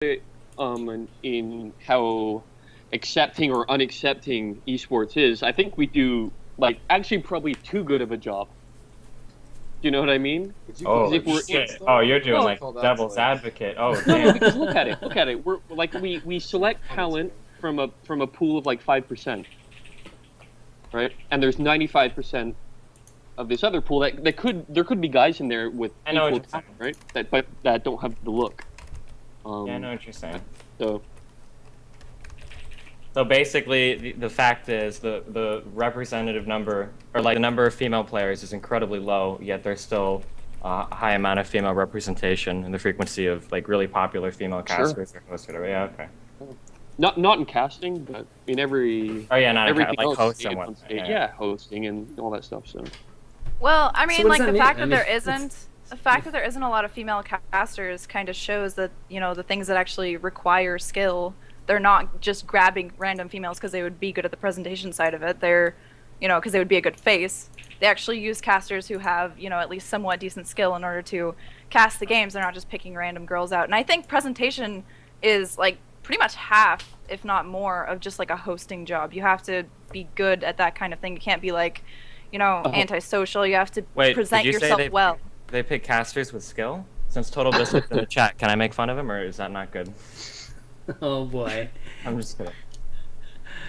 it in how accepting or unaccepting esports is, I think we do like actually probably too good of a job. Do you know what I mean? Would you call Oh that Because if we're shit! esports, Oh, though? you're Or doing would no, you like call that devil's like advocate. Oh no, damn. because look at it. We're like we select talent unattained? from a pool of like 5%, right? And there's 95% of this other pool that there could be guys in there with I know what equal you're saying. talent, right? But that don't have the look. Yeah, I know what you're saying. So So basically, the fact is the representative number, or like the number of female players, is incredibly low. Yet there's still a high amount of female representation, and the frequency of like really popular female sure, casters are hosted. Yeah, okay. not in casting, but in Oh yeah, not everything like else hosts and on what? stage. Yeah, yeah. Yeah, hosting and all that stuff. So Well, I So mean, what does like that the mean? fact I that mean, there isn't the fact that there isn't a lot of female casters kind of shows that, you know, the things that actually require skill, they're not just grabbing random females because they would be good at the presentation side of it. They're, you know, because they would be a good face. They actually use casters who have, you know, at least somewhat decent skill in order to cast the games. They're not just picking random girls out. And I think presentation is like pretty much half, if not more, of just like a hosting job. You have to be good at that kind of thing. You can't be like, you know, antisocial. You have to Wait, present did you say yourself well. they pick casters with skill? Since Totalbiscuit's in the chat, can I make fun of him, or is that not good? oh boy. I'm just kidding.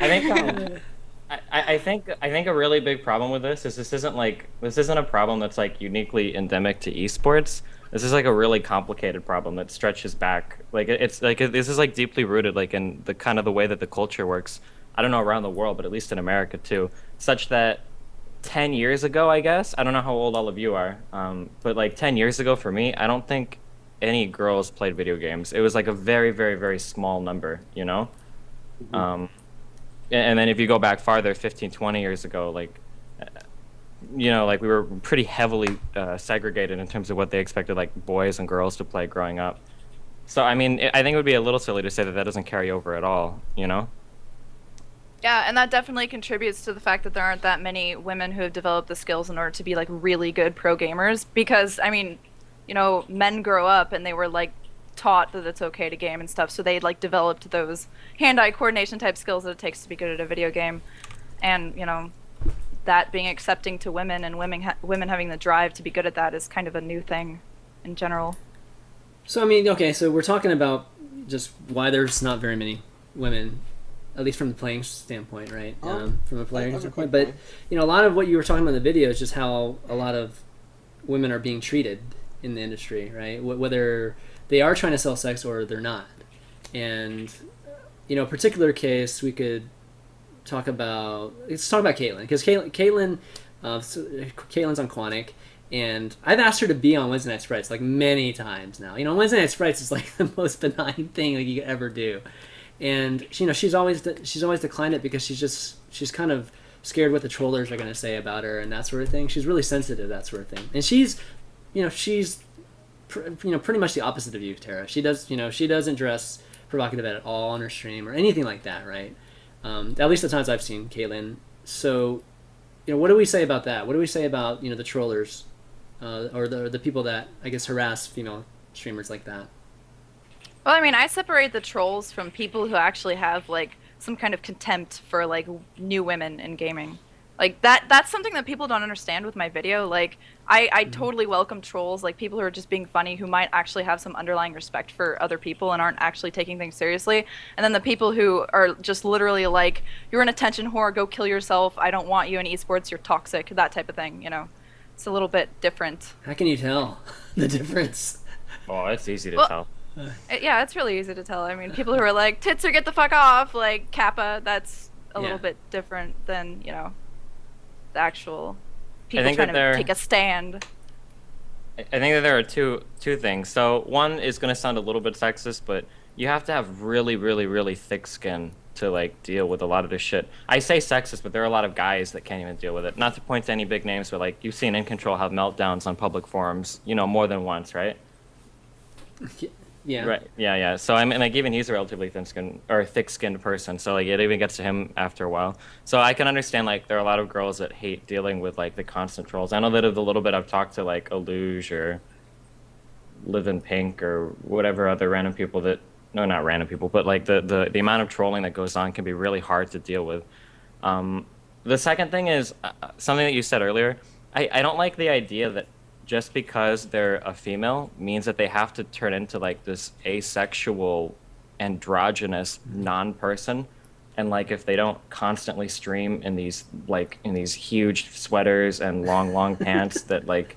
I think I think a really big problem with this isn't a problem that's like uniquely endemic to esports. This is like a really complicated problem that stretches back. Like it's like this is like deeply rooted like in the kind of the way that the culture works. I don't know around the world, but at least in America too, such that 10 years ago, I guess, I don't know how old all of you are, but like 10 years ago for me, I don't think any girls played video games. It was like a very, very, very small number, you know? mhm. And then if you go back farther, 15, 20 years ago, like, you know, like we were pretty heavily segregated in terms of what they expected like boys and girls to play growing up. So, I mean, I think it would be a little silly to say that that doesn't carry over at all, you know? Yeah, and that definitely contributes to the fact that there aren't that many women who have developed the skills in order to be like really good pro gamers. Because, I mean, you know, men grow up and they were like taught that it's okay to game and stuff, so they like developed those hand-eye coordination type skills that it takes to be good at a video game. And, you know, that being accepting to women and women having the drive to be good at that is kind of a new thing in general. So I mean, okay, so we're talking about just why there's not very many women, at least from the playing standpoint, right? From a playing that's a standpoint. quick But point. you know, a lot of what you were talking about in the video is just how a lot of women are being treated in the industry, right? Whether they are trying to sell sex or they're not. And you know, particular case we could talk about. Let's talk about Kaitlyn, because Kaitlyn's on Quantic. And I've asked her to be on Wednesday Night Sprites like many times now. You know, Wednesday Night Sprites is like the most benign thing like you could ever do, and you know she's always declined it because she's kind of scared what the trollers are going to say about her and that sort of thing. She's really sensitive to that sort of thing, and she's pretty much the opposite of you, Tara. She doesn't dress provocative at all on her stream or anything like that, right? At least the times I've seen Kaitlyn. So, you know, what do we say about that? What do we say about the trollers? Or the people that I guess harass female streamers like that. Well, I mean, I separate the trolls from people who actually have like some kind of contempt for like new women in gaming. Like that's something that people don't understand with my video. Like I totally welcome trolls, like people who are just being funny, who might actually have some underlying respect for other people and aren't actually taking things seriously. And then the people who are just literally like, you're an attention whore, go kill yourself, I don't want you in esports, you're toxic, that type of thing, you know. It's a little bit different. How can you tell the difference? Oh, it's easy to tell. Yeah, it's really easy to tell. I mean, people who are like, tits or get the fuck off, like Kappa, that's a little bit different than, you know, the actual people trying to take a stand. I think that there are two things. So one is going to sound a little bit sexist, but you have to have really, really, really thick skin to like deal with a lot of this shit. I say sexist, but there are a lot of guys that can't even deal with it. Not to point to any big names, but like you've seen In Control have meltdowns on public forums, you know, more than once, right? Yeah. Right. Yeah. So I mean, like even he's a relatively thick-skinned person, so like it even gets to him after a while. So I can understand like there are a lot of girls that hate dealing with like the constant trolls. I know that of the little bit I've talked to like Aluge or Live in Pink or whatever other random people that no, not random people, but like the amount of trolling that goes on can be really hard to deal with. The second thing is something that you said earlier. I don't like the idea that just because they're a female means that they have to turn into like this asexual, androgynous non-person. And like if they don't constantly stream in these huge sweaters and long pants, that like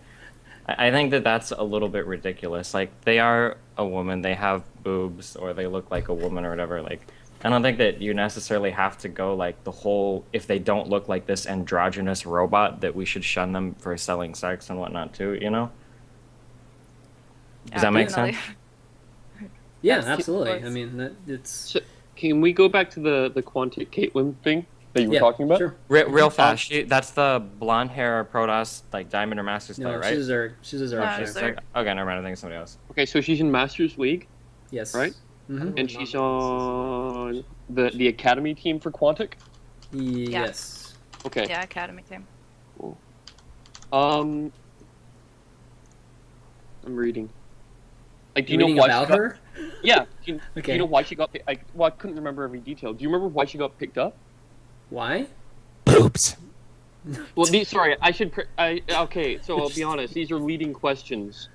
I think that that's a little bit ridiculous. Like they are a woman, they have boobs, or they look like a woman or whatever. Like I don't think that you necessarily have to go like the whole, if they don't look like this androgynous robot, that we should shun them for selling sex and whatnot too, you know? Does that make sense? Yeah, Yes, absolutely. of course. I mean, it's So, can we go back to the Quantic.Kaitlyn thing that you were talking about? Sure. Real fast, that's the blonde hair Protoss, like Diamond or Masters player, No, right? she's a Zerg. She's a Zerg. No, player. she's Okay, never mind. I think it's somebody else. Okay, so she's in Masters League, Yes. right? Mm-hmm. And she's on the academy team for Quantic. Yes. Okay. Yeah, academy team. I'm reading. Like, do you You're know reading why about she got, her? Yeah. Do you Okay. know why she got? I couldn't remember every detail. Do you remember why she got picked up? Why? Boobs. Well, sorry, I should. Okay, so I'll be honest. These are leading questions.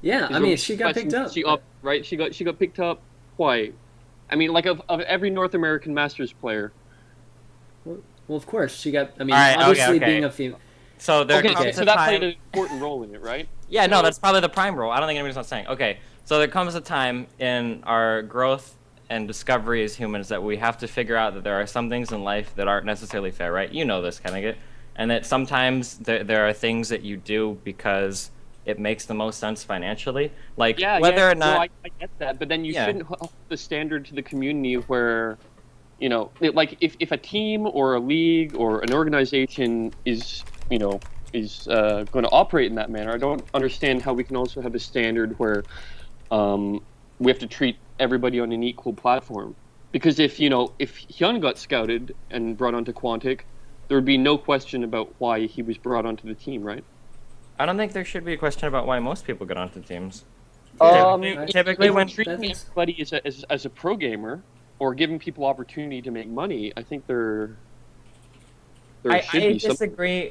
Yeah, These I are mean, she got picked questions. up. Right? She got picked up. Why? I mean, like of every North American Masters player. Well, of course, she got. I mean, All right, obviously okay. being a female. So there Okay, comes so a that time. played an important role in it, right? Yeah, no, that's probably the prime role. I don't think anybody's not saying. Okay, so there comes a time in our growth and discovery as humans that we have to figure out that there are some things in life that aren't necessarily fair, right? You know this, Kennigit. And that sometimes there are things that you do because it makes the most sense financially. Like whether or not... No, I get that, but then you Yeah. shouldn't hold the standard to the community where, you know, like if a team or a league or an organization is going to operate in that manner, I don't understand how we can also have a standard where we have to treat everybody on an equal platform. Because if Hyun got scouted and brought onto Quantic, there would be no question about why he was brought onto the team, right? I don't think there should be a question about why most people get onto teams. Typically If when... we're treating everybody as a pro gamer or giving people opportunity to make money, I think there should be some.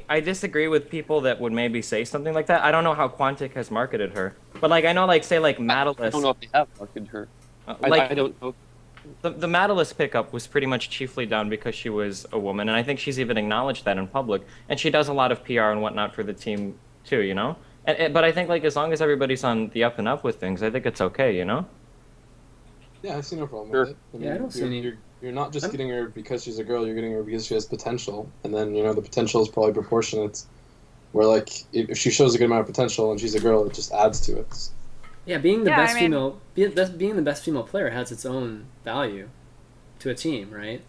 I disagree with people that would maybe say something like that. I don't know how Quantic has marketed her, but like I know, like say like Matalus. I don't know if they have marketed her. Like I don't know. the Matalus pickup was pretty much chiefly done because she was a woman, and I think she's even acknowledged that in public. And she does a lot of PR and whatnot for the team too, you know. But I think like as long as everybody's on the up and up with things, I think it's okay, you know. Yeah, I see no problem Sure. with it. Yeah, I don't see any- You're not just getting her because she's a girl. You're getting her because she has potential, and then the potential is probably proportionate. Where like if she shows a good amount of potential and she's a girl, it just adds to it. Yeah, being the Yeah, best I mean- female, being the best female player has its own value to a team, right?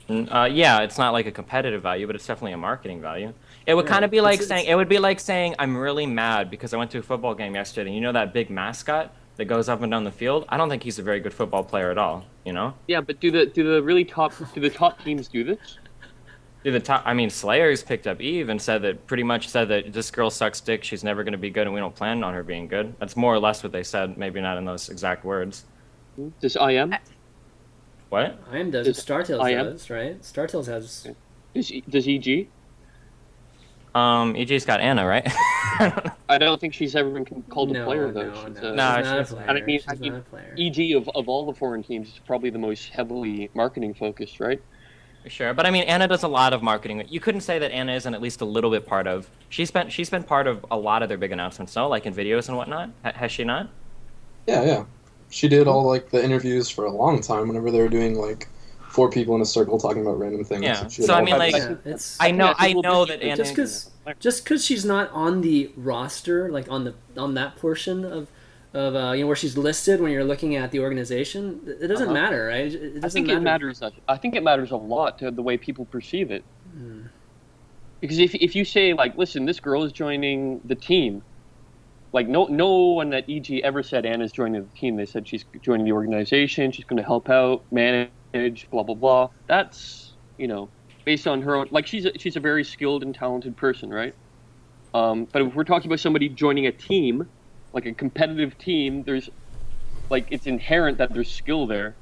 Yeah, it's not like a competitive value, but it's definitely a marketing value. It would Right. kind of be like It's- it would be like saying I'm really mad because I went to a football game yesterday. And you know that big mascot that goes up and down the field? I don't think he's a very good football player at all. You know? Yeah, but do the top teams do this? Slayers picked up Eve and pretty much said that this girl sucks dick. She's never going to be good, and we don't plan on her being good. That's more or less what they said. Maybe not in those exact words. Does IM? What? I am does. Does StarTales IM? does, right? StarTales has. Does EG? EG's got Anna, right? I don't think she's ever been called a player though. No, She's, no, No, she's not a she's- player. I mean- She's I mean, not a player. EG of all the foreign teams is probably the most heavily marketing focused, right? Sure, but I mean, Anna does a lot of marketing. You couldn't say that Anna isn't at least a little bit part of. She's been part of a lot of their big announcements, no? Like in videos and whatnot. Has she not? Yeah. She did all like the interviews for a long time. Whenever they were doing like 4 people in a circle talking about random things. Yeah, She did so I all mean, that like, stuff. Yeah, it's I know think that Anna. just because she's not on the roster, like on that portion of where she's listed when you're looking at the organization, it doesn't matter, right? It I doesn't think matter. it matters. I think it matters a lot to the way people perceive it. Hmm. Because if you say like, listen, this girl is joining the team, like no one at EG ever said Anna's joining the team. They said she's joining the organization. She's going to help out, manage, blah blah blah. That's based on her own. Like she's a very skilled and talented person, right? But if we're talking about somebody joining a team, like a competitive team, there's like it's inherent that there's skill there,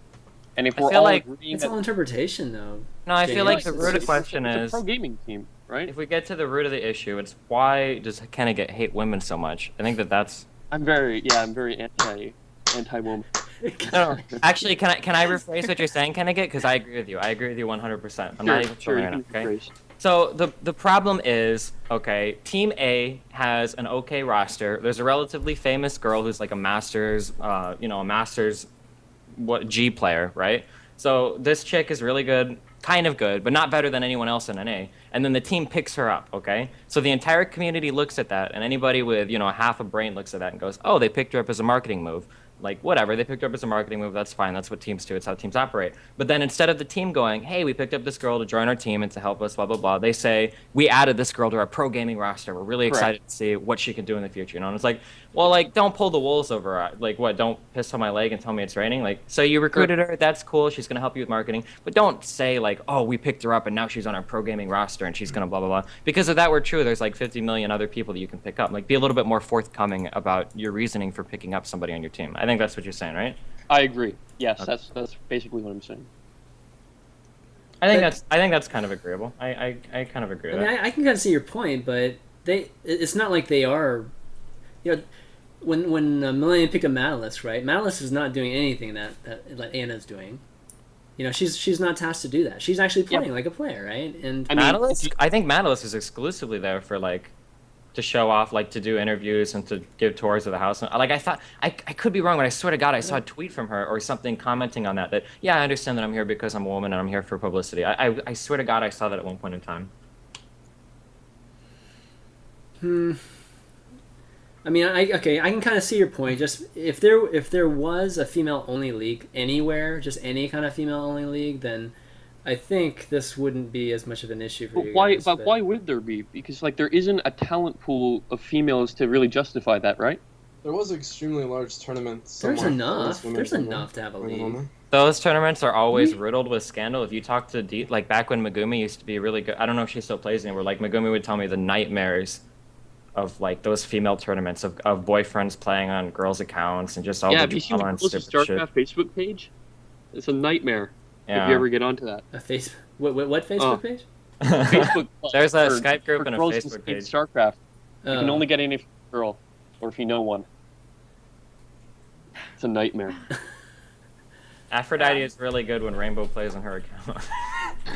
and if I we're feel all like agreeing It's that all interpretation, though. No, I feel like the It's root of just- question it's a is, pro gaming team, right? if we get to the root of the issue, it's why does Kennigit hate women so much? I think that's I'm very anti-woman. no. Actually, can I rephrase what you're saying, Kennigit? Because I agree with you. I agree with you 100%. I'm not even Sure, trolling you right can now. Okay. rephrase. So the problem is, okay, Team A has an okay roster. There's a relatively famous girl who's like a Masters, G player, right? So this chick is really good, kind of good, but not better than anyone else in NA. And then the team picks her up, okay? So the entire community looks at that, and anybody with, half a brain looks at that and goes, oh, they picked her up as a marketing move. Like, whatever, they picked her up as a marketing move, that's fine, that's what teams do, it's how teams operate. But then instead of the team going, hey, we picked up this girl to join our team and to help us, blah, blah, blah, they say, we added this girl to our pro gaming roster, we're really Correct. excited to see what she can do in the future, And it's like, well, like, don't pull the wolves over her. Like, what, don't piss on my leg and tell me it's raining? Like, so you recruited her, that's cool, she's gonna help you with marketing, but don't say, like, oh, we picked her up and now she's on our pro gaming roster and she's gonna blah, blah, blah. Because if that were true, there's like 50 million other people that you can pick up. Like, be a little bit more forthcoming about your reasoning for picking up somebody on your team. I think that's what you're saying, right? I agree. Yes, Okay. that's basically what I'm saying. I think that's kind of agreeable. I kind of agree I with mean, that. I can kind of see your point, but it's not like they are, when Millennium picked up Matalis, right? Matalis is not doing anything that Anna's doing. She's not tasked to do that. She's actually playing like a player, right? And I mean, Matalis, I think Matalis is exclusively there for like to show off, like to do interviews and to give tours of the house. Like I thought, I could be wrong, but I swear to God, I saw a tweet from her or something commenting on that. Yeah, I understand that I'm here because I'm a woman and I'm here for publicity. I swear to God, I saw that at one point in time. I mean, I can kind of see your point. Just if there was a female only league anywhere, just any kind of female only league, then I think this wouldn't be as much of an issue for But you why? guys. But why would there be? Because like there isn't a talent pool of females to really justify that, right? There was an extremely large tournament. There's somewhere enough. for women There's only. enough to have a Women league. only. Those tournaments are always riddled with scandal. If you talk to like back when Megumi used to be really good, I don't know if she still plays anymore. Like Megumi would tell me the nightmares of like those female tournaments of boyfriends playing on girls' accounts and just all Yeah, the have you seen drama the and Girls of stupid shit. StarCraft Facebook page? It's a nightmare Yeah. if you ever get onto that. A face. What Facebook page? Facebook. There's a for- Skype group for and a girls Facebook who skate page. StarCraft. You can Oh. only get in if you're a girl, or if you know one. It's a nightmare. Aphrodite is really good when Rainbow plays on her account.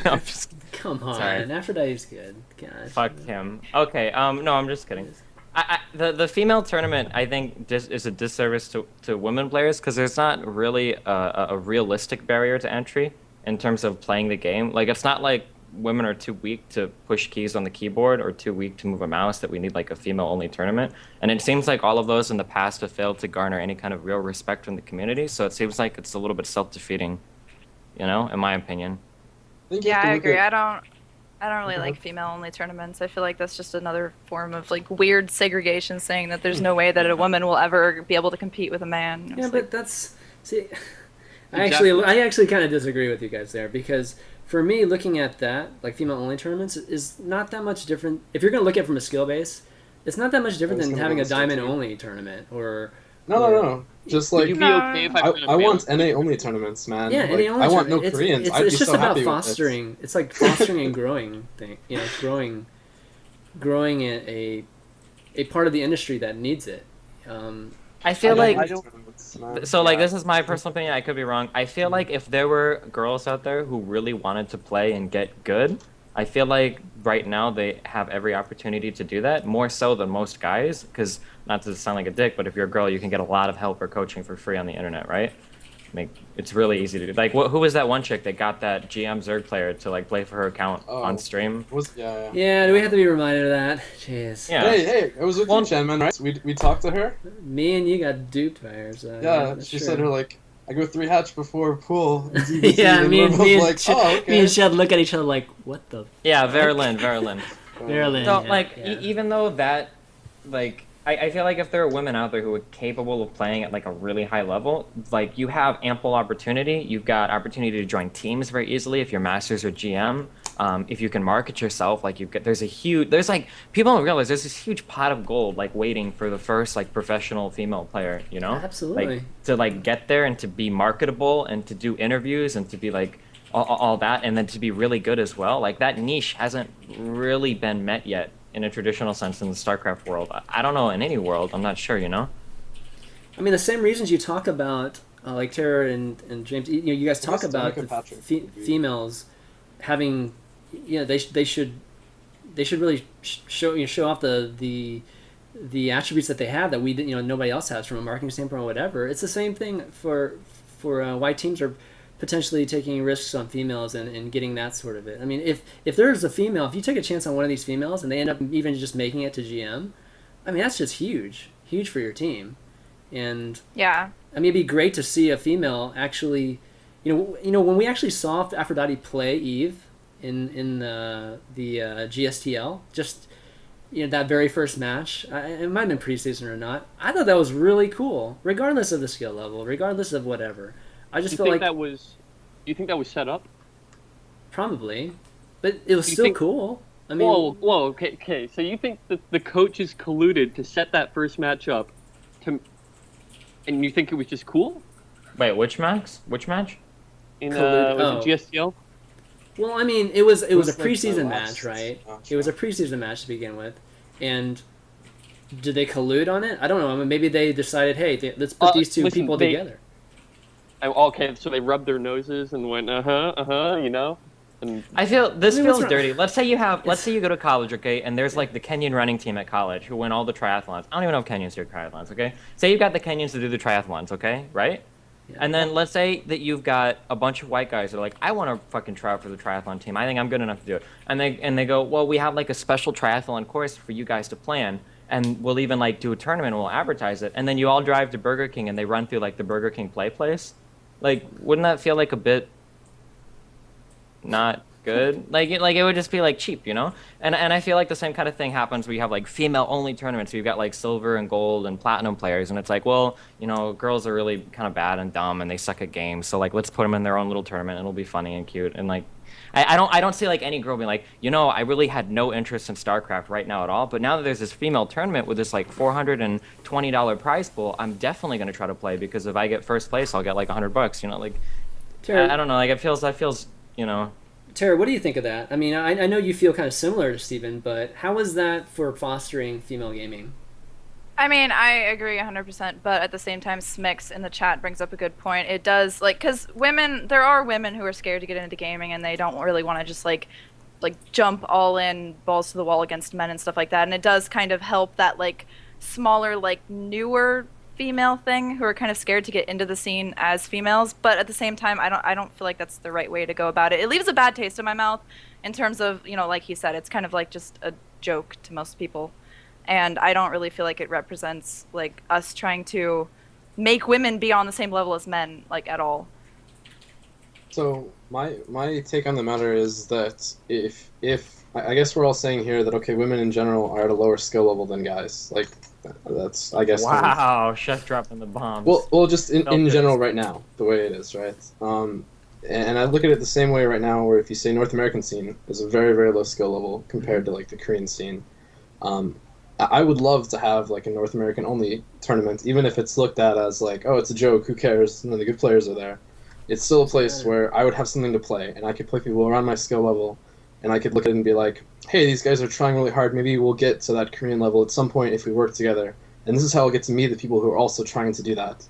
No, I'm just Come on, Sorry. Aphrodite's good. God. fuck him. Okay, no, I'm just kidding. The female tournament, I think, is a disservice to women players because there's not really a realistic barrier to entry in terms of playing the game. Like, it's not like women are too weak to push keys on the keyboard or too weak to move a mouse that we need like a female-only tournament. And it seems like all of those in the past have failed to garner any kind of real respect from the community. So it seems like it's a little bit self-defeating, in my opinion. I think you Yeah, have to I look agree. at- I don't really like female-only tournaments. I feel like that's just another form of like weird segregation, saying that there's no way that a woman will ever be able to compete with a man. It's Yeah, like, but that's see. Exactly. I actually kind of disagree with you guys there because for me, looking at that like female-only tournaments is not that much different. If you're gonna look at it from a skill base, it's not that much different It's than gonna having be a the same diamond-only tournament or. No. Just Would like you be No. okay if I, I put a I male- want NA only tournaments, man. Yeah, Like, any only I want no tournament. Koreans. It's I'd be just so about happy with this. fostering. It's like fostering and growing growing a part of the industry that needs it. I feel I like don't tournaments, man. so like this is my personal opinion. I could be wrong. I feel like if there were girls out there who really wanted to play and get good, I feel like right now they have every opportunity to do that, more so than most guys. Because not to sound like a dick, but if you're a girl, you can get a lot of help or coaching for free on the internet, right? Like it's really easy to do. Like who was that one chick that got that GM Zerg player to like play for her account on stream? Yeah. Yeah, do we have to be reminded of that? Jeez. Yeah. Hey, it was with Well- you, ChanManV, right? We talked to her. Me and you got duped by her. So, Yeah, that's she true. said her like, I go 3 hatch before pool. Yeah, and me we're and both like, oh, okay. me and Sheth look at each other like, what the? Yeah, Verilyn. Barely. So yeah, like yeah. even though that like I feel like if there are women out there who are capable of playing at like a really high level, like you have ample opportunity. You've got opportunity to join teams very easily if you're masters or GM. If you can market yourself, like there's like people don't realize there's this huge pot of gold like waiting for the first like professional female player, you know? Absolutely. Like to like get there and to be marketable and to do interviews and to be like all that and then to be really good as well. Like that niche hasn't really been met yet in a traditional sense in the StarCraft world. I don't know in any world. I'm not sure, you know? I mean, the same reasons you talk about, like Tara and James, you know, you guys talk about the females having, you know, they should really show off the attributes that they have that nobody else has from a marketing standpoint or whatever. It's the same thing for why teams are potentially taking risks on females and getting that sort of it. I mean, if there's a female, if you take a chance on one of these females and they end up even just making it to GM, I mean, that's just huge for your team. And yeah, I mean, it'd be great to see a female actually, you know, when we actually saw Aphrodite play Eve in the GSTL, just, you know, that very first match, it might have been preseason or not. I thought that was really cool, regardless of the skill level, regardless of whatever. I just felt like do you think that was set up? Probably, but it was still cool. I mean, whoa, okay. So you think that the coaches colluded to set that first match up, and you think it was just cool? Wait, which match? Which match? Was it GSTL? Well, I mean, it was a preseason match, right? It was a preseason match to begin with, and did they collude on it? I don't know. I mean, maybe they decided, hey, let's put these two people together. Okay, so they rubbed their noses and went, you know. And I feel this feels dirty. Let's say you go to college, okay, and there's like the Kenyan running team at college who win all the triathlons. I don't even know if Kenyans do triathlons, okay? Say you've got the Kenyans to do the triathlons, okay, right? Yeah. And then let's say that you've got a bunch of white guys that are like, I want to fucking try out for the triathlon team. I think I'm good enough to do it. And they go, well, we have like a special triathlon course for you guys to plan, and we'll even like do a tournament and we'll advertise it. And then you all drive to Burger King and they run through like the Burger King play place. Like, wouldn't that feel like a bit not good? Like it would just be like cheap, you know? And I feel like the same kind of thing happens where you have like female only tournaments. So you've got like silver and gold and platinum players, and it's like, well, you know, girls are really kind of bad and dumb and they suck at games. So like, let's put them in their own little tournament. It'll be funny and cute. And like, I don't see like any girl being like, you know, I really had no interest in StarCraft right now at all. But now that there's this female tournament with this like $420 prize pool, I'm definitely going to try to play, because if I get first place, I'll get like $100. You know, like, Tara, I don't know, like that feels, you know. Tara, what do you think of that? I mean, I know you feel kind of similar to Steven, but how is that for fostering female gaming? I mean, I agree 100%, but at the same time, Smix in the chat brings up a good point. It does, like, because there are women who are scared to get into gaming, and they don't really want to just, like jump all in, balls to the wall against men and stuff like that. And it does kind of help that, like, smaller, like, newer female thing who are kind of scared to get into the scene as females. But at the same time, I don't feel like that's the right way to go about it. It leaves a bad taste in my mouth in terms of, you know, like he said, it's kind of like just a joke to most people. And I don't really feel like it represents, like, us trying to make women be on the same level as men, like, at all. So my take on the matter is that if I guess we're all saying here that, okay, women in general are at a lower skill level than guys. Like, that's, I guess. Wow, Sheth dropping the bombs. Well, just in general right now, the way it is, right? And I look at it the same way right now, where if you say North American scene is a very, very low skill level compared to, like, the Korean scene. I would love to have, like, a North American only tournament, even if it's looked at as like, oh, it's a joke, who cares, none of the good players are there. It's still a place where I would have something to play, and I could play people around my skill level, and I could look at it and be like, hey, these guys are trying really hard, maybe we'll get to that Korean level at some point if we work together. And this is how I'll get to meet the people who are also trying to do that.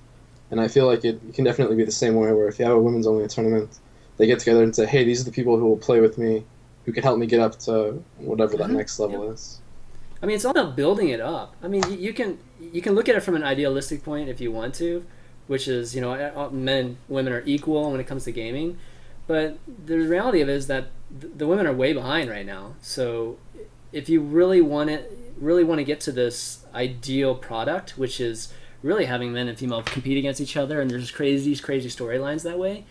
And I feel like it can definitely be the same way, where if you have a women's only tournament, they get together and say, hey, these are the people who will play with me, who can help me get up to whatever that next level is. I mean, it's all about building it up. I mean, you can look at it from an idealistic point if you want to, which is, you know, men and women are equal when it comes to gaming. But the reality of it is that the women are way behind right now. So if you really want to get to this ideal product, which is really having men and female compete against each other, and there's crazy storylines that way,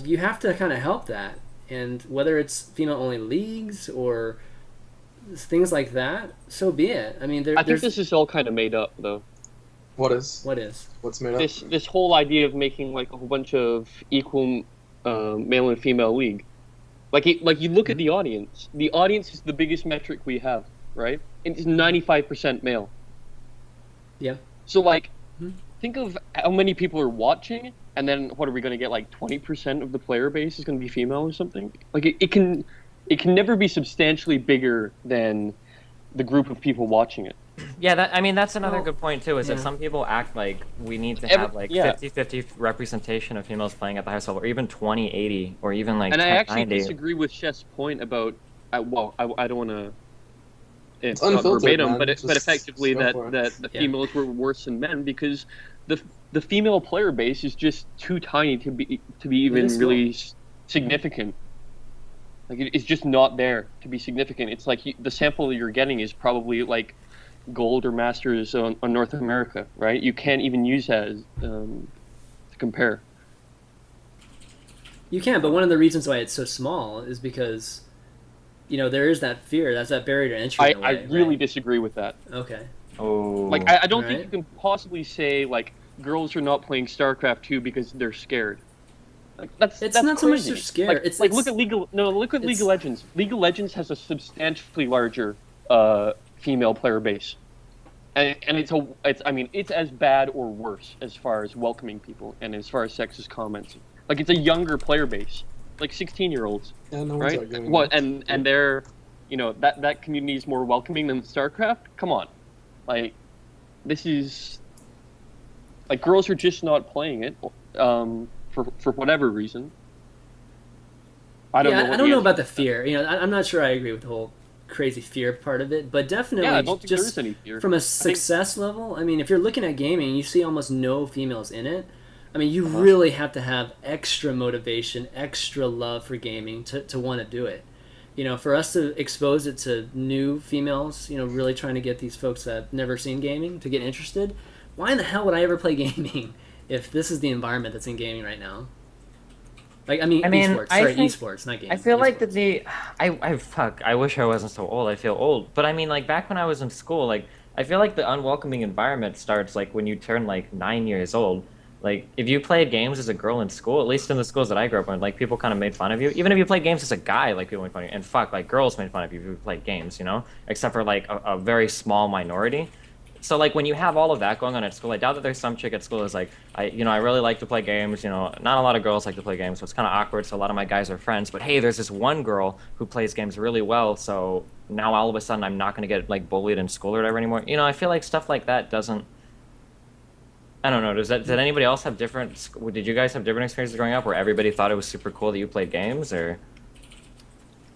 you have to kind of help that. And whether it's female-only leagues or things like that, so be it. I mean, I think this is all kind of made up, though. What is? What's made up? This whole idea of making, like, a whole bunch of equal male and female league. Like you look at the audience. The audience is the biggest metric we have, right? It's 95% male. Yeah. So like, think of how many people are watching, and then what are we going to get? Like 20% of the player base is going to be female or something. Like it can never be substantially bigger than the group of people watching it. Yeah, that's another good point too, is that some people act like we need to have like 50-50 representation of females playing at the highest level, or even 20-80, or even like And I actually 10-90. disagree with Sheth's point about, I don't want to It's unfiltered, verbatim, man. but Just effectively go that for it. the females were worse than men, because the female player base is just too tiny to be even really significant. Like it's just not there to be significant. It's like the sample you're getting is probably like gold or masters on North America, right? You can't even use that as, to compare. You can, but one of the reasons why it's so small is because, there is that fear. That's that barrier to entry. I really disagree with that. Okay. Oh. Like I don't think you can possibly say like girls are not playing StarCraft 2 because they're scared. Like that's not crazy. so much they're scared. Like, It's look at League of Legends. League of Legends has a substantially larger female player base, and it's as bad or worse as far as welcoming people and as far as sexist comments. Like it's a younger player base, like 16-year-olds, Yeah, no one's right? arguing What that. and they're, that community is more welcoming than StarCraft. Come on, like this is like girls are just not playing it. For whatever reason. I don't know about the fear. I'm not sure I agree with the whole crazy fear part of it, but definitely I don't think there just is any fear. from a success level. I mean, if you're looking at gaming, you see almost no females in it. I mean, you really have to have extra motivation, extra love for gaming to want to do it. For us to expose it to new females, really trying to get these folks that have never seen gaming to get interested, why in the hell would I ever play gaming if this is the environment that's in gaming right now? Esports, not gaming. I feel like esports. I wish I wasn't so old. I feel old. But I mean, like, back when I was in school, like, I feel like the unwelcoming environment starts, like, when you turn, like, 9 years old. Like, if you played games as a girl in school, at least in the schools that I grew up in, like, people kind of made fun of you. Even if you played games as a guy, like, people made fun of you. And like, girls made fun of you if you played games, Except for, like, a very small minority. So, like, when you have all of that going on at school, I doubt that there's some chick at school who's like, I really like to play games, not a lot of girls like to play games, so it's kind of awkward, so a lot of my guys are friends, but hey, there's this one girl who plays games really well, so now all of a sudden I'm not going to get, like, bullied in school or whatever anymore. I feel like stuff like that doesn't... I don't know, did anybody else have did you guys have different experiences growing up where everybody thought it was super cool that you played games, or...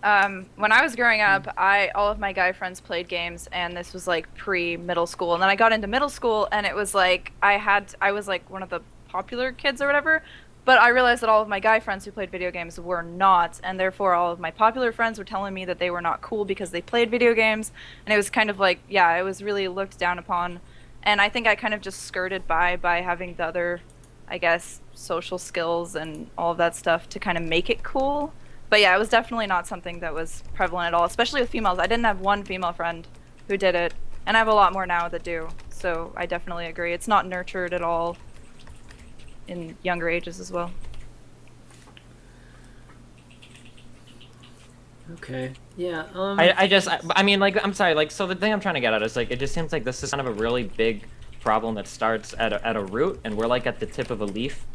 When I was growing up, all of my guy friends played games, and this was like pre-middle school. And then I got into middle school, and it was like I was like one of the popular kids or whatever. But I realized that all of my guy friends who played video games were not, and therefore all of my popular friends were telling me that they were not cool because they played video games. And it was kind of like, it was really looked down upon. And I think I kind of just skirted by having the other, I guess, social skills and all of that stuff to kind of make it cool. But yeah, it was definitely not something that was prevalent at all, especially with females. I didn't have one female friend who did it, and I have a lot more now that do. So I definitely agree. It's not nurtured at all in younger ages as well. Okay. Yeah. I mean, like, I'm sorry, like, so the thing I'm trying to get at is, like, it just seems like this is kind of a really big problem that starts at a root, and we're, like, at the tip of a leaf.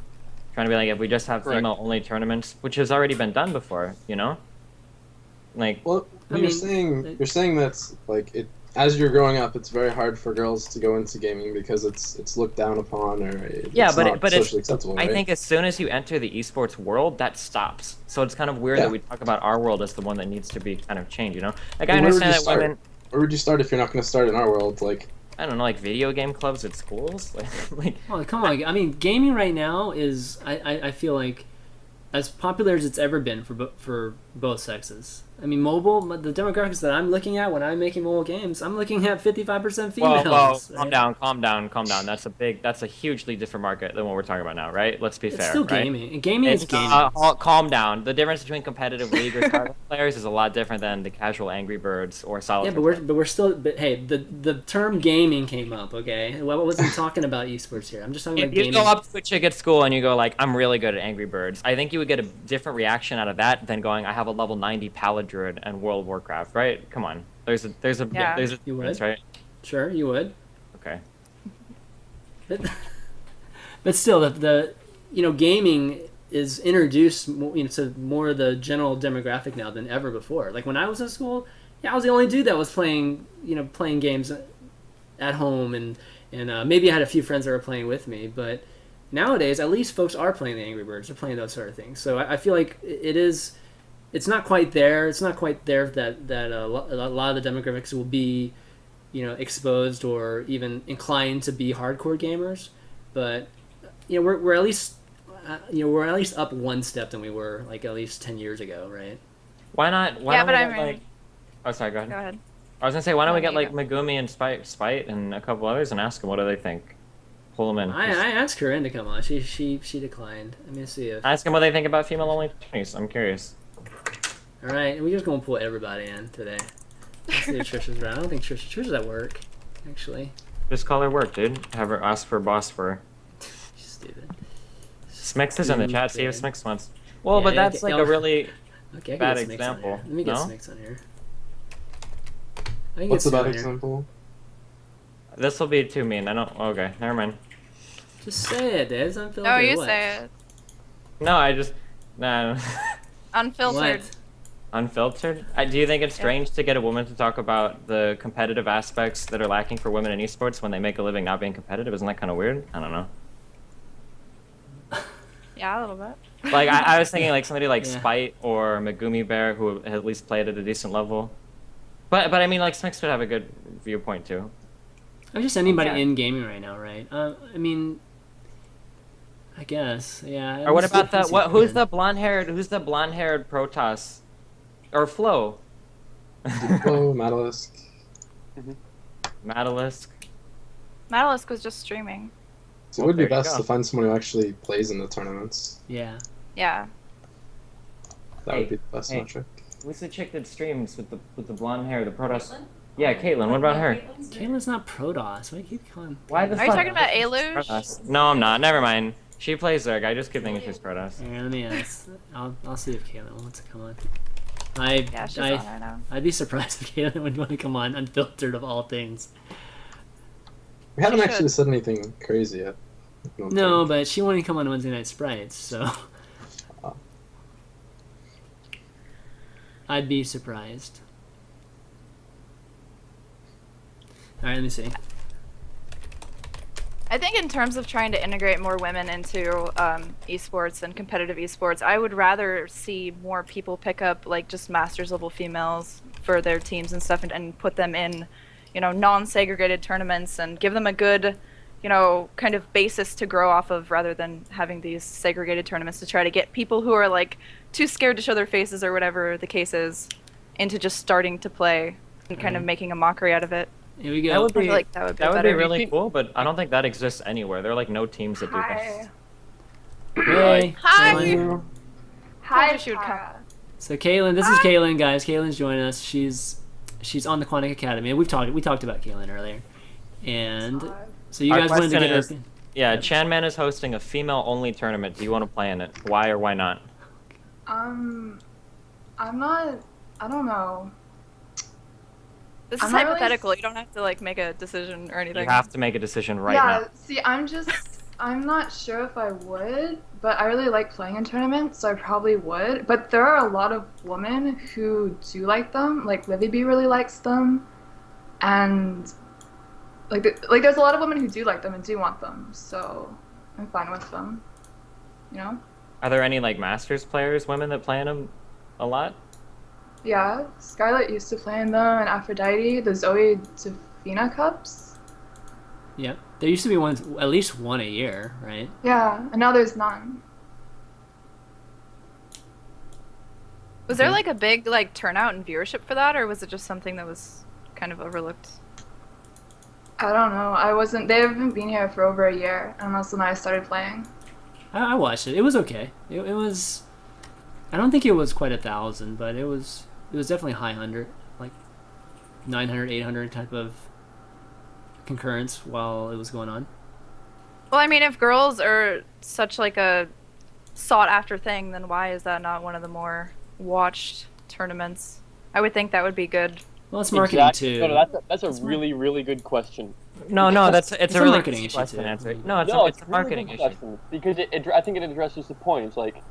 Trying to be like, if we just have female-only tournaments, which has already been done before, Like, well, you're saying that's like it. As you're growing up, it's very hard for girls to go into gaming because it's looked down upon or it's not socially acceptable. Right? I think as soon as you enter the esports world, that stops. So it's kind of weird that we talk about our world as the one that needs to be kind of changed. Like, I understand that women. Where would you start if you're not going to start in our world? Like, I don't know, like video game clubs at schools? Like well, come on. I mean, gaming right now is, I feel like, as popular as it's ever been for both sexes. I mean, mobile, the demographics that I'm looking at when I'm making mobile games, I'm looking at 55% females. Well, right? calm down. That's a hugely different market than what we're talking about now, right? Let's be It's fair, still right? gaming. And gaming is It's gaming. calm down. The difference between competitive league or Starcraft players is a lot different than the casual Angry Birds or Yeah, Solitaire. but we're still. But hey, the term gaming came up. Okay, well, I wasn't talking about esports here. I'm just talking If about you gaming. go up to a chick at school and you go like, "I'm really good at Angry Birds," I think you would get a different reaction out of that than going, "I have a level 90 Pala Druid and World of Warcraft." Right? Come on. There's a Yeah. You difference, would? right? Sure, you would. Okay. But still, the gaming is introduced to more of the general demographic now than ever before. Like when I was in school, yeah, I was the only dude that was playing games at home, and maybe I had a few friends that were playing with me. But nowadays, at least folks are playing the Angry Birds, they're playing those sort of things. So I feel like it's not quite there. It's not quite there that a lot of the demographics will be exposed or even inclined to be hardcore gamers, but we're at least up one step than we were like at least 10 years ago, right? Why not? Why Yeah, don't but we I get, mean- like? Oh, sorry. Go ahead. Go ahead. I was gonna say, why don't we No, get you like go. Megumi and Spite and a couple others and ask them what do they think? Pull them in. I asked her in to come on. She declined. Let me see if. Ask them what they think about female-only tourneys. I'm curious. All right, we're just gonna pull everybody in today. Let's see if Trisha's around. I don't think Trisha's at work, actually. Just call her work, dude. Have her ask for a boss for her. She's stupid. Smix is in the chat. See if Smix wants. Well, Yeah, but that's like a really Okay, I can bad get Smix on example. here. Let me get No? Smix on here. I can What's get a Smix bad on here. example? This will be too mean. I don't. Okay, never mind. Just say it, dude. It's unfiltered. No, you what? say it. No, I just. Nah. Unfiltered. What? Unfiltered? Do you think it's strange to get a woman to talk about the competitive aspects that are lacking for women in esports when they make a living not being competitive? Isn't that kind of weird? I don't know. Yeah, a little bit. Like, I was thinking like somebody like Yeah. Spite or Megumi Bear who at least played at a decent level. But I mean, like, Smix would have a good viewpoint too. I'm just anybody Yeah. in gaming right now, right? I mean, I guess, yeah. Or what let's- about let's see Who's if we the blonde-haired? Who's the blonde-haired Protoss? Or Flo? Oh, Madalisk. Madalisk. Metalisk was just streaming. So it would be There you best go. to find someone who actually plays in the tournaments. Yeah. Yeah. That Hey, would be the best hey. metric. Who's the chick that streams with the blonde hair? The Protoss. Yeah, Caitlyn. What about her? Kayla's not Protoss. Why do you keep calling? Why the Are you fuck? talking about Aluge? Protoss. No, I'm not. Never mind. She plays Zerg. I just keep thinking she's Protoss. Here, let me ask. I'll see if Kayla wants to come on. Yeah, she's on right now. I'd be surprised if Kayla would want to come on unfiltered of all things. We haven't She actually should. said anything crazy yet. I don't No, think. but she wanted to come on Wednesday Night Sprites, so Oh. I'd be surprised. All right, let me see. I think in terms of trying to integrate more women into esports and competitive esports, I would rather see more people pick up like just masters level females for their teams and stuff, and put them in, non-segregated tournaments and give them a good, kind of basis to grow off of, rather than having these segregated tournaments to try to get people who are like too scared to show their faces or whatever the case is into just starting to play and kind of making a mockery out of it. Here we go. That would I be feel like that would be that would better. be really cool, but I don't think that exists anywhere. There are like no teams that do that. Hey. Hi. Kaylin. Hi, Told you she would come. Tara. So Kaylin, this is Kaylin, guys. Kaylin's joining us. She's on the Quantic Academy. We talked about Kaylin earlier, and so you Our guys wanted to question get is- her. Yeah, ChanManV is hosting a female-only tournament. Do you want to play in it? Why or why not? I'm not. I don't know. This is I'm not really hypothetical. You don't have to like make a decision or anything. You have to make a decision right yeah. now. See, I'm not sure if I would, but I really like playing in tournaments, so I probably would. But there are a lot of women who do like them. Like Livy B really likes them, and like there's a lot of women who do like them and do want them. So I'm fine with them. Are there any like Masters players, women that play in them a lot? Yeah, Scarlett used to play in them, and Aphrodite, the Zoe Tofina Cups. Yeah, there used to be at least one a year, right? Yeah, and now there's none. Was there like a big like turnout and viewership for that, or was it just something that was kind of overlooked? I don't know. I wasn't. They haven't been here for over a year, and that's when I started playing. I watched it. It was okay. It was. I don't think it was quite 1,000, but it was definitely high 100, like 900, 800 type of concurrence while it was going on. Well, I mean, if girls are such like a sought after thing, then why is that not one of the more watched tournaments? I would think that would be good. Well, it's marketing too. No, that's a really, really good question. No, it's It's a a really marketing good issue, question too. answer. It's a really marketing good issue. question, because I think it addresses the point. It's like,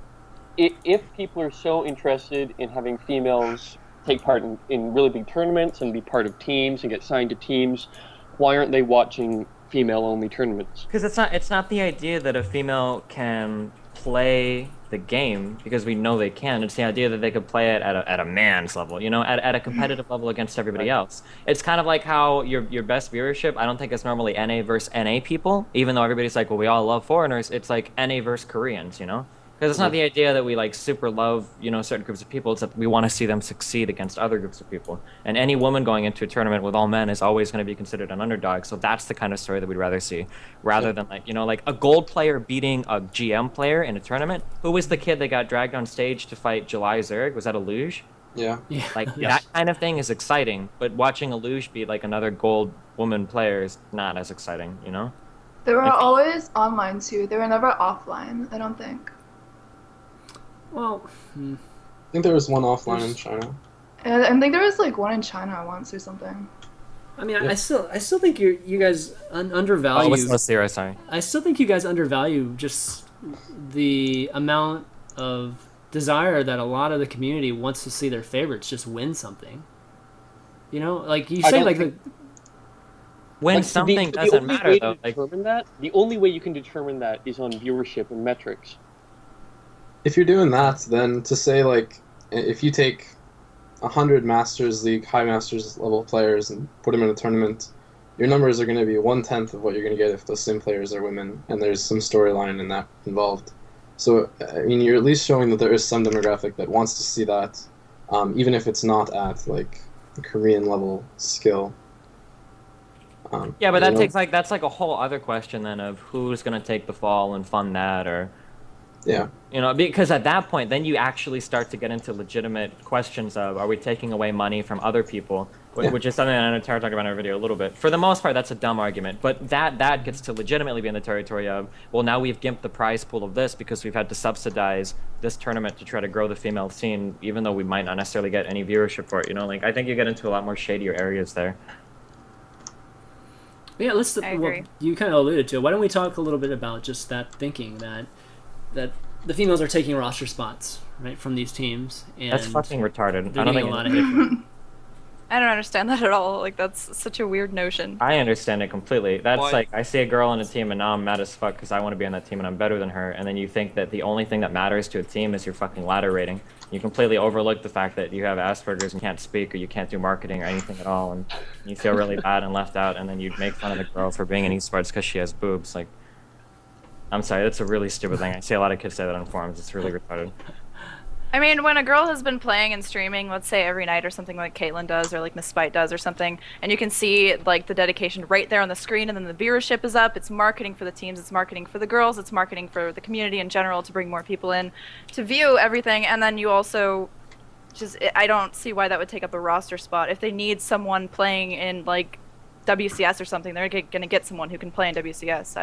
if people are so interested in having females take part in really big tournaments and be part of teams and get signed to teams, why aren't they watching female-only tournaments? Because it's not the idea that a female can play the game, because we know they can. It's the idea that they could play it at a man's level, you know, at a competitive level against everybody else. It's kind of like how your best viewership, I don't think it's normally NA versus NA people, even though everybody's like, well, we all love foreigners. It's like NA versus Koreans, you know? Because it's not the idea that we like super love, you know, certain groups of people. It's that we want to see them succeed against other groups of people. And any woman going into a tournament with all men is always going to be considered an underdog. So that's the kind of story that we'd rather see, rather than like, you know, like a gold player beating a GM player in a tournament. Who was the kid that got dragged on stage to fight July Zerg? Was that a luge? Yeah. Like that kind of thing is exciting, but watching a luge beat like another gold woman player is not as exciting, you know? They were always online too. They were never offline, I don't think. Well, I think there was one offline in China. And I think there was like one in China once or something. I mean, I still think you guys undervalue. Let's see, sorry. I still think you guys undervalue just the amount of desire that a lot of the community wants to see their favorites just win something. You know, like you say, like when something doesn't matter, though. The only way you can determine that is on viewership and metrics. If you're doing that, then to say, like, if you take 100 Masters League, high Masters level players and put them in a tournament, your numbers are going to be 1/10 of what you're going to get if those same players are women, and there's some storyline in that involved. So, I mean, you're at least showing that there is some demographic that wants to see that, even if it's not at, like, Korean level skill. Yeah, but that's like a whole other question then of who's going to take the fall and fund that, or... Yeah. You know, because at that point, then you actually start to get into legitimate questions of, are we taking away money from other people? Which is something that I know Tara talked about in our video a little bit. For the most part, that's a dumb argument. But that gets to legitimately be in the territory of, well, now we've gimped the prize pool of this because we've had to subsidize this tournament to try to grow the female scene, even though we might not necessarily get any viewership for it. You know, like, I think you get into a lot more shadier areas there. Yeah, I agree. Well, you kind of alluded to it. Why don't we talk a little bit about just that thinking that the females are taking roster spots, right, from these teams, and that's fucking retarded. They're I don't getting think a lot of hate for it. I don't understand that at all. Like, that's such a weird notion. I understand it completely. That's Why? like, I see a girl on a team and now I'm mad as fuck because I want to be on that team and I'm better than her, and then you think that the only thing that matters to a team is your fucking ladder rating. You completely overlook the fact that you have Asperger's and can't speak, or you can't do marketing or anything at all, and you feel really bad and left out, and then you make fun of the girl for being in esports because she has boobs. Like, I'm sorry, that's a really stupid thing. I see a lot of kids say that on forums. It's really retarded. I mean, when a girl has been playing and streaming, let's say every night or something like Kaitlyn does or like Miss Spite does or something, and you can see like the dedication right there on the screen, and then the viewership is up. It's marketing for the teams, it's marketing for the girls, it's marketing for the community in general to bring more people in to view everything, and then you also I don't see why that would take up a roster spot. If they need someone playing in like WCS or something, they're going to get someone who can play in WCS.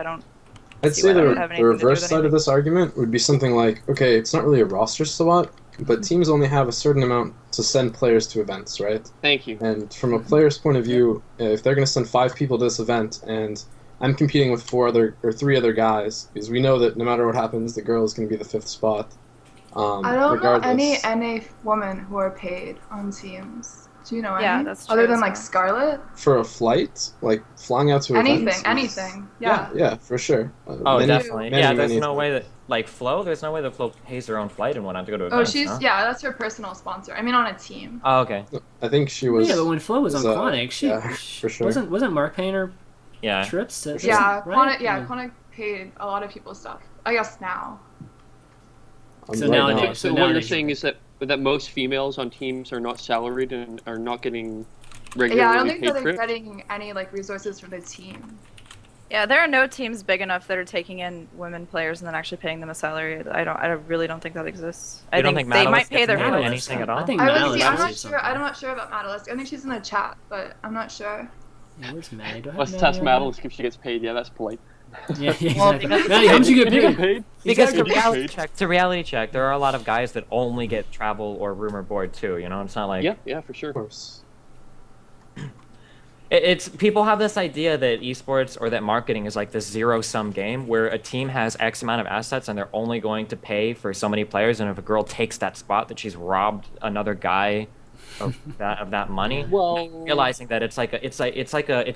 I'd say the reverse side of this argument would be something like, okay, it's not really a roster spot, but teams only have a certain amount to send players to events, right? Thank you. And from a player's point of view, if they're going to send 5 people to this event, and I'm competing with 3 other guys, because we know that no matter what happens, the girl is going to be the 5th spot. I don't know any NA women who are paid on teams. Do you know any? Yeah, that's true. Other than like Scarlet? For a flight, like flying out to events? Anything. Yeah. Yeah, for sure. Definitely. There's no way that, like Flo, there's no way that Flo pays her own flight and whatnot to go to events. That's her personal sponsor. I mean, on a team. Oh, okay. I think she was. Yeah, but when Flo was on Quantic, she for sure. wasn't Mark paying her trips to Quantic paid a lot of people's stuff. I guess now. So nowadays, So what you're saying is that that most females on teams are not salaried and are not getting Yeah, I don't regularly think paid that for they're it? getting any like resources from the team. Yeah, there are no teams big enough that are taking in women players and then actually paying them a salary. I really don't think that exists. You I don't think think they might Madalist pay gets their paid Madalist, anything at all? I think I'm Madalist not should say sure. I'm something. not sure about Madalist. I think she's in the chat, but I'm not sure. Yeah, where's Maddie? Do I have Let's Maddie test on Madalist if she gets paid. Yeah, that's polite. there? Yeah, Well, exactly. because- Maddie, how much you get You get paid? paid? Because Exactly. to reality check, there are a lot of guys that only get travel or rumor board too. You know, it's not like Yeah, for sure. Of course. It's people have this idea that esports or that marketing is like this zero-sum game where a team has X amount of assets and they're only going to pay for so many players, and if a girl takes that spot, that she's robbed another guy of that money. Well, Realizing that it's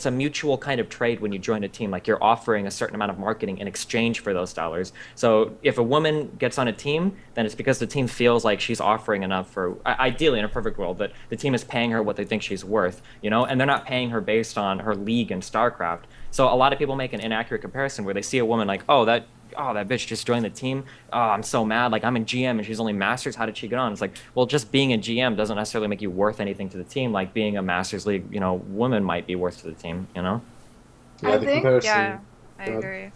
a mutual kind of trade when you join a team. Like you're offering a certain amount of marketing in exchange for those dollars. So if a woman gets on a team, then it's because the team feels like she's offering enough for, ideally in a perfect world, that the team is paying her what they think she's worth, you know, and they're not paying her based on her league in StarCraft. So a lot of people make an inaccurate comparison where they see a woman like, oh, that bitch just joined the team. Oh, I'm so mad. Like, I'm in GM and she's only Masters. How did she get on? It's like, well, just being a GM doesn't necessarily make you worth anything to the team. Like, being a Masters League, woman might be worth to the team, Yeah, I the think- comparison. Yeah, I Go ahead. agree.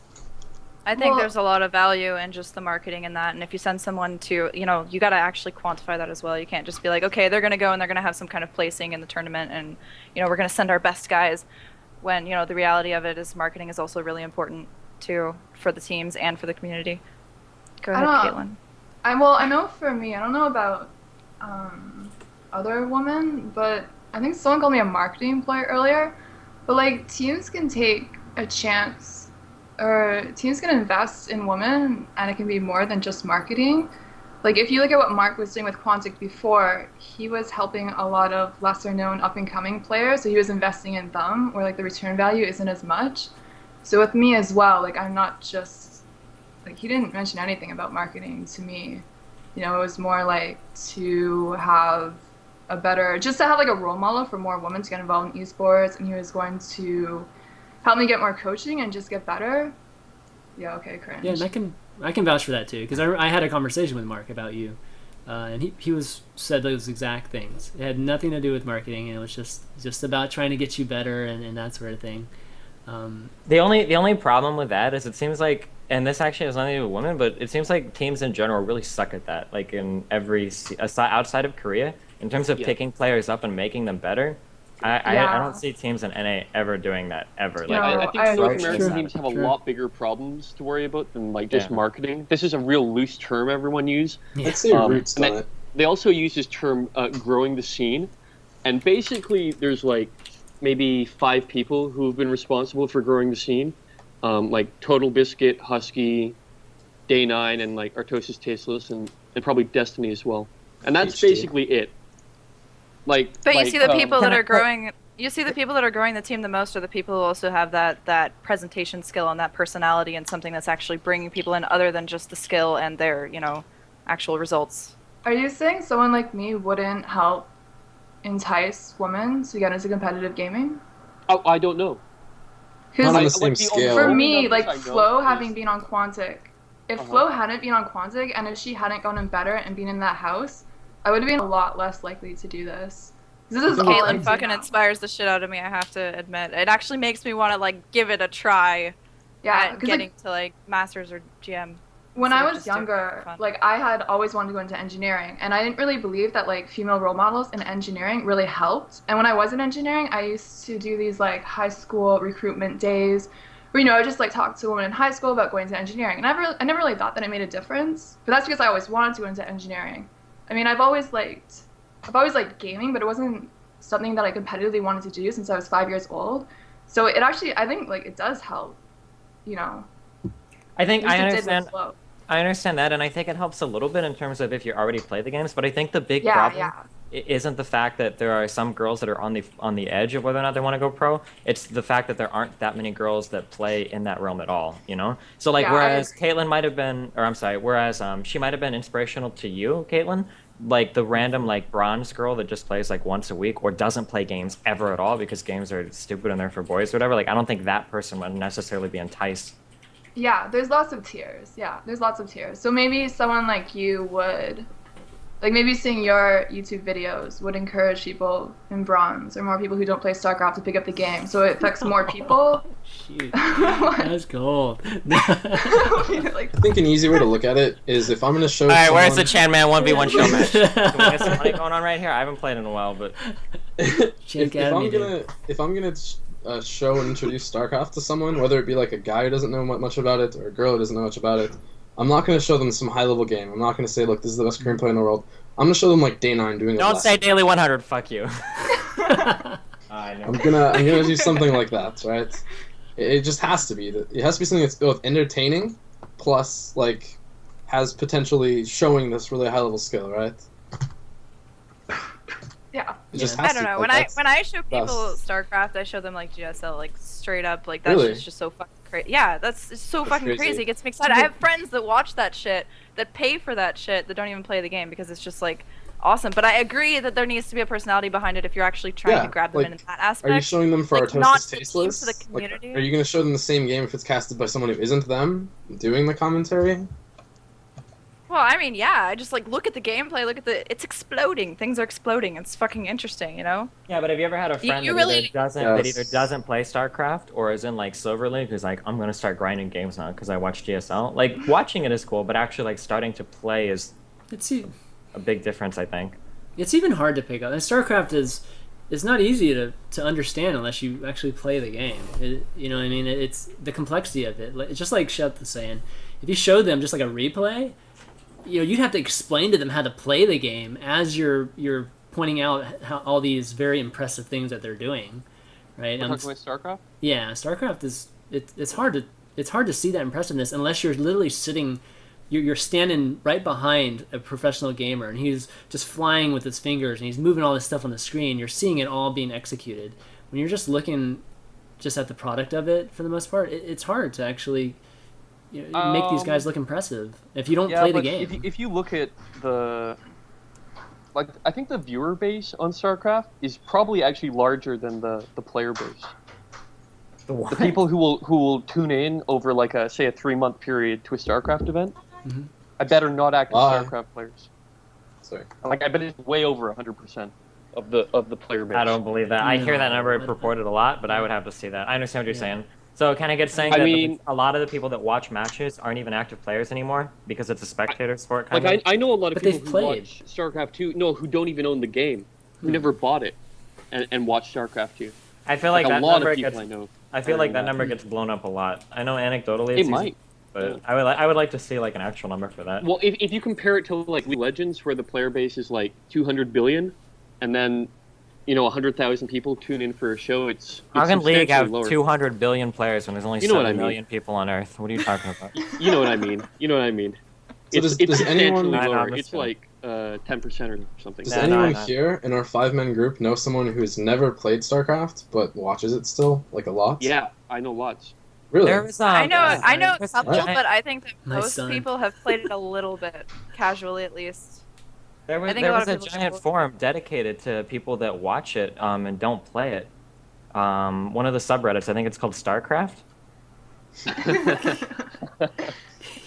I think Well- there's a lot of value in just the marketing in that, and if you send someone to, you got to actually quantify that as well. You can't just be like, okay, they're going to go and they're going to have some kind of placing in the tournament, and we're going to send our best guys. When the reality of it is marketing is also really important too for the teams and for the community. Go I ahead, don't- Kaitlyn. I know for me, I don't know about other women, but I think someone called me a marketing employee earlier. But like teams can take a chance, or teams can invest in women, and it can be more than just marketing. Like if you look at what Mark was doing with Quantic before, he was helping a lot of lesser known up and coming players, so he was investing in them where like the return value isn't as much. So with me as well, like I'm not just like he didn't mention anything about marketing to me. It was more like to have just to have like a role model for more women to get involved in esports, and he was going to help me get more coaching and just get better. Yeah, okay, cringe. Yeah, and I can vouch for that too, because I had a conversation with Mark about you, and he said those exact things. It had nothing to do with marketing, and it was just about trying to get you better and that sort of thing. The only problem with that is it seems like, and this actually has nothing to do with women, but it seems like teams in general really suck at that. Like in outside of Korea, in terms of picking players up and making them better, I don't see teams in NA ever doing that ever. No, I think North True, American teams have a true. lot bigger problems to worry about than like just Yeah. marketing. This is a real loose term everyone use. I'd say Roots and done it. They also use this term growing the scene, and basically there's like maybe 5 people who've been responsible for growing the scene, like Totalbiscuit, Husky, Day9, and like Artosis Tasteless, and probably Destiny as well. And that's HG. basically it. But you see the people that Can I- are growing. You see the people that are growing the team the most are the people who also have that presentation skill and that personality and something that's actually bringing people in other than just the skill and their actual results. Are you saying someone like me wouldn't help entice women to get into competitive gaming? Oh, I don't know. Because Not on the like, same the only- scale. for only me, numbers like I know Flo is- having been on Quantic, if Flo hadn't been on Quantic and if she hadn't gotten better and been in that house, I would have been a lot less likely to do this. This is all I Kaitlyn do fucking now. inspires the shit out of me. I have to admit, it actually makes me want to like give it a try Yeah, at 'cause, getting like, to like masters or GM. when instead I of was just doing it for younger, fun. like I had always wanted to go into engineering, and I didn't really believe that like female role models in engineering really helped. And when I was in engineering, I used to do these like high school recruitment days, where I just like talk to women in high school about going to engineering, and I never really thought that it made a difference. But that's because I always wanted to go into engineering. I mean, I've always liked gaming, but it wasn't something that I competitively wanted to do since I was 5 years old. So it actually, I think like it does help. I think At least I it did with understand. Flo. I understand that, and I think it helps a little bit in terms of if you already play the games. But I think the big Yeah, problem yeah. isn't the fact that there are some girls that are on the edge of whether or not they want to go pro. It's the fact that there aren't that many girls that play in that realm at all. So like Yeah, whereas Kaitlyn might have been, or I'm sorry, whereas she might have been inspirational to you, Kaitlyn. Like the random like bronze girl that just plays like once a week or doesn't play games ever at all because games are stupid and they're for boys or whatever. Like I don't think that person would necessarily be enticed. Yeah, there's lots of tiers. So maybe someone like you would, Like maybe seeing your YouTube videos would encourage people in bronze or more people who don't play StarCraft to pick up the game, so it affects more people. Shoot, that's gold. Like, I think an easy way to look at it is if I'm going to show Alright, someone... where's the ChanManV 1v1 show match? Can we get some money going on right here? I haven't played in a while, but... if I'm gonna show and introduce StarCraft to someone, whether it be like a guy who doesn't know much about it or a girl who doesn't know much about it, I'm not gonna show them some high level game. I'm not gonna say, look, this is the best Korean player in the world. I'm gonna show them like Day 9 doing. Don't say Daily 100. Fuck you. I'm gonna do something like that, right? It just has to be. It has to be something that's both entertaining, plus like has potentially showing this really high level skill, right? yeah. It just I has don't to, know. like, When I show people that's- StarCraft, I show them like GSL, like straight up, like that Really? shit's just so fucking crazy. Yeah, that's so fucking crazy. crazy. It gets me excited. I have friends that watch that shit, that pay for that shit, that don't even play the game because it's just like awesome. But I agree that there needs to be a personality behind it if you're actually trying to grab them like, in that aspect. Are you showing them for Like, not Artosis the team, Tasteless? for the community? Like, are you gonna show them the same game if it's casted by someone who isn't them doing the commentary? Well, I mean, yeah. I just like look at the gameplay. Look at it's exploding. Things are exploding. It's fucking interesting, you know. Yeah, but have you ever had a friend you that, really- either doesn't play StarCraft or is in like Silver League who's like, I'm gonna start grinding games now because I watch GSL? Like watching it is cool, but actually like starting to play is It's a big difference, I think. it's even hard to pick up. And StarCraft is not easy to understand unless you actually play the game. You know what I mean? It's the complexity of it. It's just like Sheth was saying. If you showed them just like a replay, you know, you'd have to explain to them how to play the game as you're pointing out how all these very impressive things that they're doing, right? We're talking about StarCraft? Yeah, StarCraft is it's hard to see that impressiveness unless you're literally sitting, you're standing right behind a professional gamer and he's just flying with his fingers and he's moving all this stuff on the screen. You're seeing it all being executed. When you're just looking just at the product of it, for the most part, it's hard to actually make these guys look impressive if you don't play the game. If you look at I think the viewer base on StarCraft is probably actually larger than the player base. The people who will tune in over like a 3-month period to a StarCraft event, I bet are not active StarCraft players. Sorry. Like I bet it's way over 100% of the player base. I don't believe that. I hear that number purported a lot, but I would have to see that. I understand what you're saying. So Kennigit saying that a lot of the people that watch matches aren't even active players anymore because it's a spectator sport. I know a lot of But people who watch StarCraft 2, who don't even own the game, who never bought it, and watch StarCraft 2. I feel like a that lot number of people gets. I know. I feel like that number gets blown up a lot. I know anecdotally It it's easy, might. but I would like to see like an actual number for that. Well, if you compare it to like League of Legends, where the player base is like 200 billion, and then 100,000 people tune in for a show, it's How can League have substantially lower. 200 billion players when there's only You know what 7 I mean. million people on Earth? What are you talking about? You know what I mean. So It's does anyone- substantially I know, lower. I'm It's just like 10% or something. Does No, anyone no. here in our 5-man group know someone who's never played StarCraft but watches it still, like a lot? Yeah, I know lots. Really? There was, I know a there's couple, giant- but I think that My most son. people have played it a little bit, casually at least. There was, I think there a lot was of a people giant should- forum dedicated to people that watch it and don't play it. One of the subreddits, I think it's called StarCraft.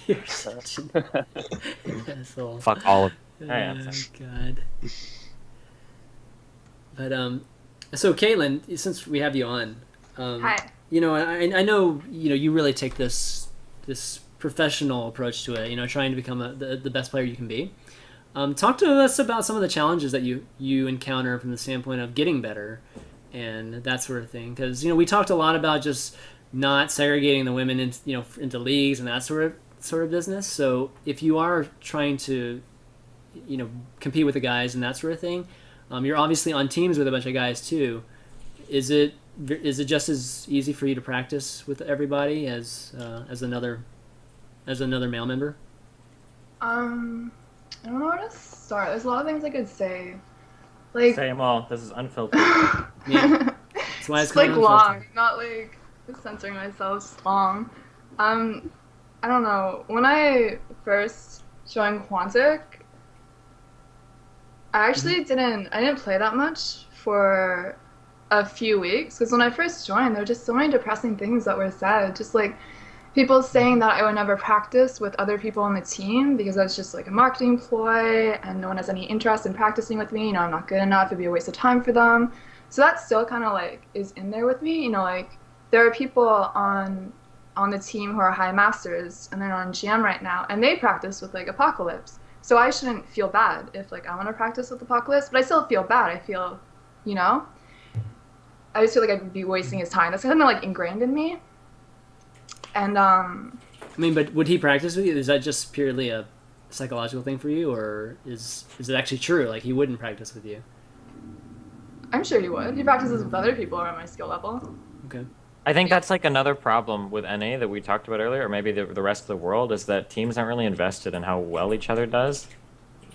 You're such an asshole. Fuck all of Oh yeah, God. But so Kaitlyn, since we have you on, Hi. I know you really take this professional approach to it. Trying to become the best player you can be. Talk to us about some of the challenges that you encounter from the standpoint of getting better and that sort of thing. Because we talked a lot about just not segregating the women into leagues and that sort of business. So if you are trying to compete with the guys and that sort of thing, you're obviously on teams with a bunch of guys too. Is it just as easy for you to practice with everybody as another male member? I don't know where to start. There's a lot of things I could say. Like, Say them all. This is unfiltered. Yeah. That's why it's it's like called long, Unfiltered. not like censoring myself. It's long. I don't know. When I first joined Quantic, I actually didn't play that much for a few weeks because when I first joined, there were just so many depressing things that were said. Just like people saying that I would never practice with other people on the team because that's just like a marketing ploy and no one has any interest in practicing with me. You know, I'm not good enough. It'd be a waste of time for them. So that still kind of like is in there with me. You know, like there are people on the team who are high masters and they're on GM right now and they practice with like Apocalypse. So I shouldn't feel bad if like I want to practice with Apocalypse, but I still feel bad. I feel, you know, I just feel like I'd be wasting his time. That's kind of like ingrained in me. And I mean, but would he practice with you? Is that just purely a psychological thing for you, or is it actually true? Like he wouldn't practice with you? I'm sure he would. He practices with other people who are at my skill level. Okay. I think that's like another problem with NA that we talked about earlier, or maybe the rest of the world, is that teams aren't really invested in how well each other does.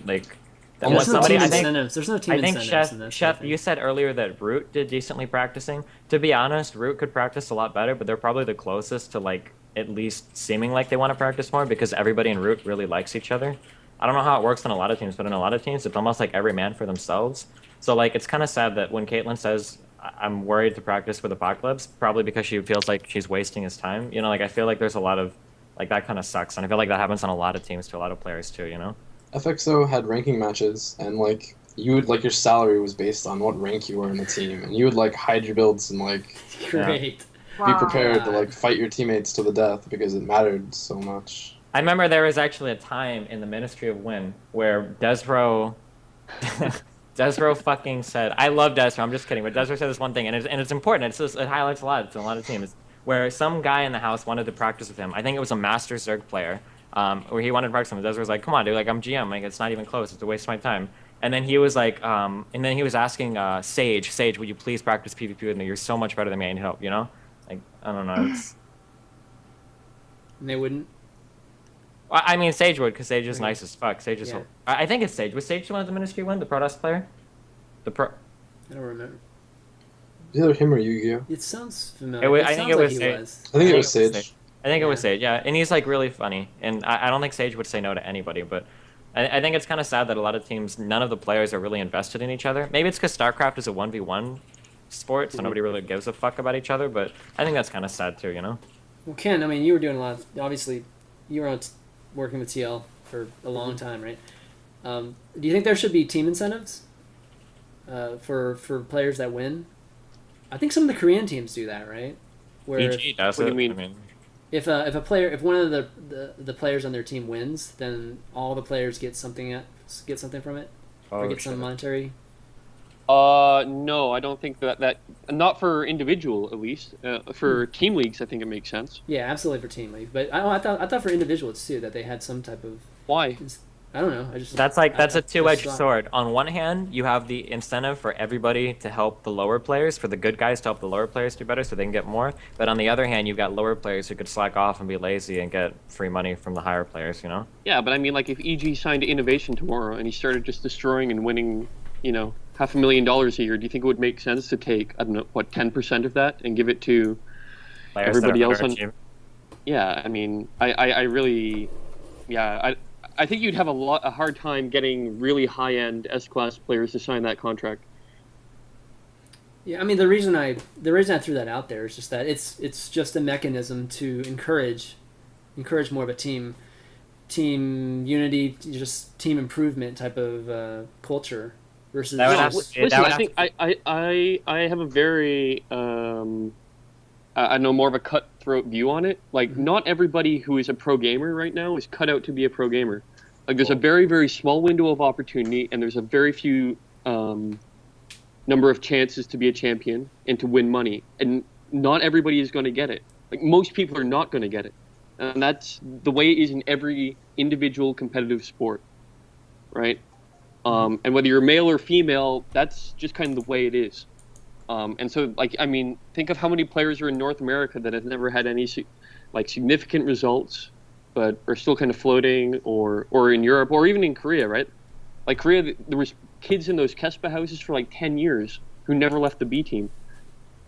Like, There's no somebody, team I think, incentives. There's no team I think incentives in this. Sheth, you said earlier that Root did decently practicing. To be honest, Root could practice a lot better, but they're probably the closest to like at least seeming like they want to practice more because everybody in Root really likes each other. I don't know how it works in a lot of teams, but in a lot of teams, it's almost like every man for themselves. So like, it's kind of sad that when Kaitlyn says, I'm worried to practice with Apocalypse, probably because she feels like she's wasting his time. You know, like I feel like there's a lot of, like that kind of sucks. And I feel like that happens on a lot of teams to a lot of players too, you know? FXO had ranking matches, and like you would like your salary was based on what rank you were in the team, and you would like hide your builds and like Great. be prepared to like fight your teammates to the death because it mattered so much. I remember there was actually a time in the Ministry of Win where Desro fucking said, I love Desro, I'm just kidding, but Desro said this one thing, and it's important, it highlights a lot, it's a lot of teams, where some guy in the house wanted to practice with him. I think it was a Master Zerg player, where he wanted to practice with him. Desro was like, come on, dude, like I'm GM, like it's not even close, it's a waste of my time. And then he was like, and then he was asking Sage, would you please practice PvP with me? You're so much better than me, I need help, you know? Like, I don't know, it's... And they wouldn't? I mean, Sage would, because Sage is nice as fuck. Sage is... Yeah. I think it's Sage. Was Sage the one at the Ministry win? The Protoss player? I don't remember. Either him or Yu-Gi-Oh. It sounds familiar. I think it was Sage. I think it was Sage. I think it was Sage, yeah. And he's like really funny. And I don't think Sage would say no to anybody, but I think it's kind of sad that a lot of teams, none of the players are really invested in each other. Maybe it's because StarCraft is a 1v1 sport, so nobody really gives a fuck about each other, but I think that's kind of sad too, you know? Well, Ken, I mean, you were doing a lot. Obviously, you were working with TL for a long time, right? Do you think there should be team incentives for players that win? I think some of the Korean teams do that, right? Where EG does What it. do you mean? I mean, if one of the players on their team wins, then all the players get something from it, or get some monetary. No, I don't think that not for individual at least. For team leagues, I think it makes sense. Yeah, absolutely for team league, but I thought for individuals too that they had some type of. Why? I don't know. that's a two-edged sword. On one hand, you have the incentive for everybody to help the lower players, for the good guys to help the lower players do better so they can get more. But on the other hand, you've got lower players who could slack off and be lazy and get free money from the higher players, you know? Yeah, but I mean, like if EG signed to Innovation tomorrow and he started just destroying and winning, you know, $500,000 a year, do you think it would make sense to take, I don't know, what, 10% of that and give it to Players everybody that are else on? Yeah, I mean, I really, yeah, I think you'd have a hard time getting really high-end S-class players to sign that contract. Yeah, I mean the reason I threw that out there is just that it's just a mechanism to encourage more of a team unity, just team improvement type of culture versus. I have a very I know more of a cutthroat view on it. Like, not everybody who is a pro gamer right now is cut out to be a pro gamer. Like, there's a very, very small window of opportunity, and there's a very few number of chances to be a champion and to win money. And not everybody is going to get it. Like, most people are not going to get it. And that's the way it is in every individual competitive sport, right? And whether you're male or female, that's just kind of the way it is. And so, like, I mean, think of how many players are in North America that have never had any, like, significant results, but are still kind of floating, or in Europe, or even in Korea, right? Like, Korea, there was kids in those Kespa houses for, like, 10 years who never left the B team.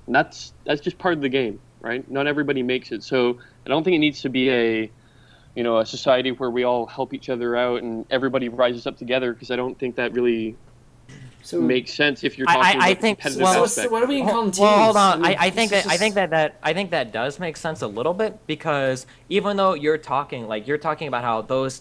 And that's just part of the game, right? Not everybody makes it. So I don't think it needs to be a society where we all help each other out and everybody rises up together, because I don't think that really So makes sense if you're talking I about the think- competitive well, aspect. what do we call them teams? Well, hold on. mean, I think this that is I think that does make sense a little bit, because even though you're talking about how those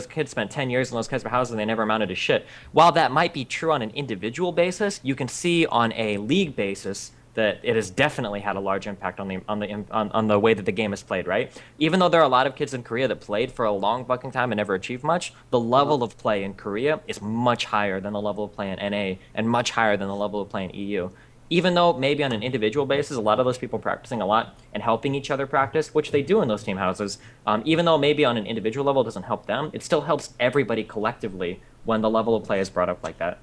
kids spent 10 years in those kinds of houses and they never amounted to shit. While that might be true on an individual basis, you can see on a league basis that it has definitely had a large impact on the way that the game is played, right? Even though there are a lot of kids in Korea that played for a long fucking time and never achieved much, the level of play in Korea is much higher than the level of play in NA and much higher than the level of play in EU. Even though maybe on an individual basis, a lot of those people practicing a lot and helping each other practice, which they do in those team houses, even though maybe on an individual level it doesn't help them, it still helps everybody collectively when the level of play is brought up like that.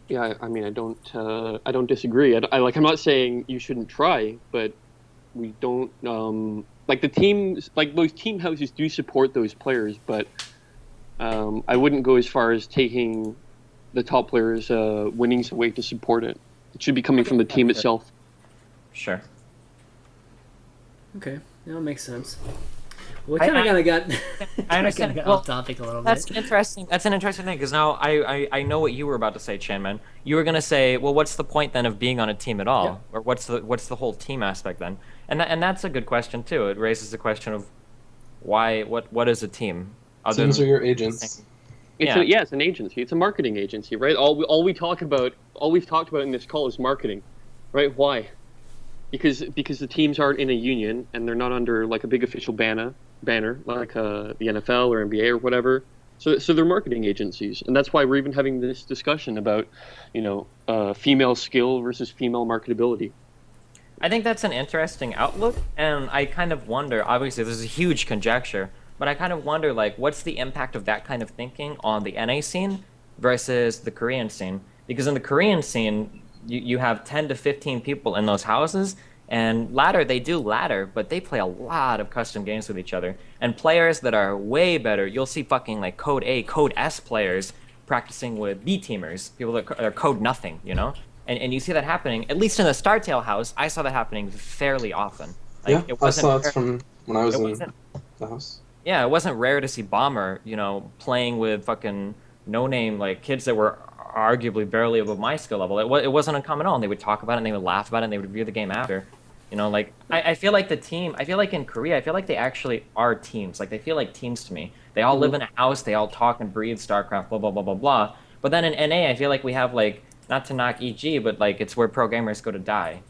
Yeah, I mean, I don't disagree. I'm not saying you shouldn't try, but we don't like the teams, like those team houses do support those players, but I wouldn't go as far as taking the top players' winnings away to support it. It should be coming from the team itself. Sure. okay. That makes sense. We kind of got. I understand. Got Well, off topic a little bit. That's interesting. That's an interesting thing, because now I know what you were about to say, ChanManV. You were gonna say, well, what's the point then of being on a team at all, Yeah. or what's the whole team aspect then? And that's a good question too. It raises the question of why what is a team? Teams are your agents. It's an agency. It's a marketing agency, right? All we've talked about in this call is marketing, right? Why? Because the teams aren't in a union and they're not under like a big official banner like the NFL or NBA or whatever. So they're marketing agencies, and that's why we're even having this discussion about, female skill versus female marketability. I think that's an interesting outlook, and I kind of wonder, obviously there's a huge conjecture, but I kind of wonder, like, what's the impact of that kind of thinking on the NA scene versus the Korean scene? Because in the Korean scene, you have 10 to 15 people in those houses, and they do ladder, but they play a lot of custom games with each other. And players that are way better, you'll see fucking like Code A, Code S players practicing with B teamers, people that are Code nothing, And you see that happening, at least in the Startail house, I saw that happening fairly often. Like, I saw it from when I was in the house. Yeah, it wasn't rare to see Bomber, playing with fucking no-name, like, kids that were arguably barely above my skill level. It wasn't uncommon at all, and they would talk about it, and they would laugh about it, and they would review the game after. I feel like I feel like in Korea, I feel like they actually are teams. Like, they feel like teams to me. They all live in a house, they all talk and breathe StarCraft, blah, blah, blah, blah, blah. But then in NA, I feel like we have, like, not to knock EG, but, like, it's where pro gamers go to die,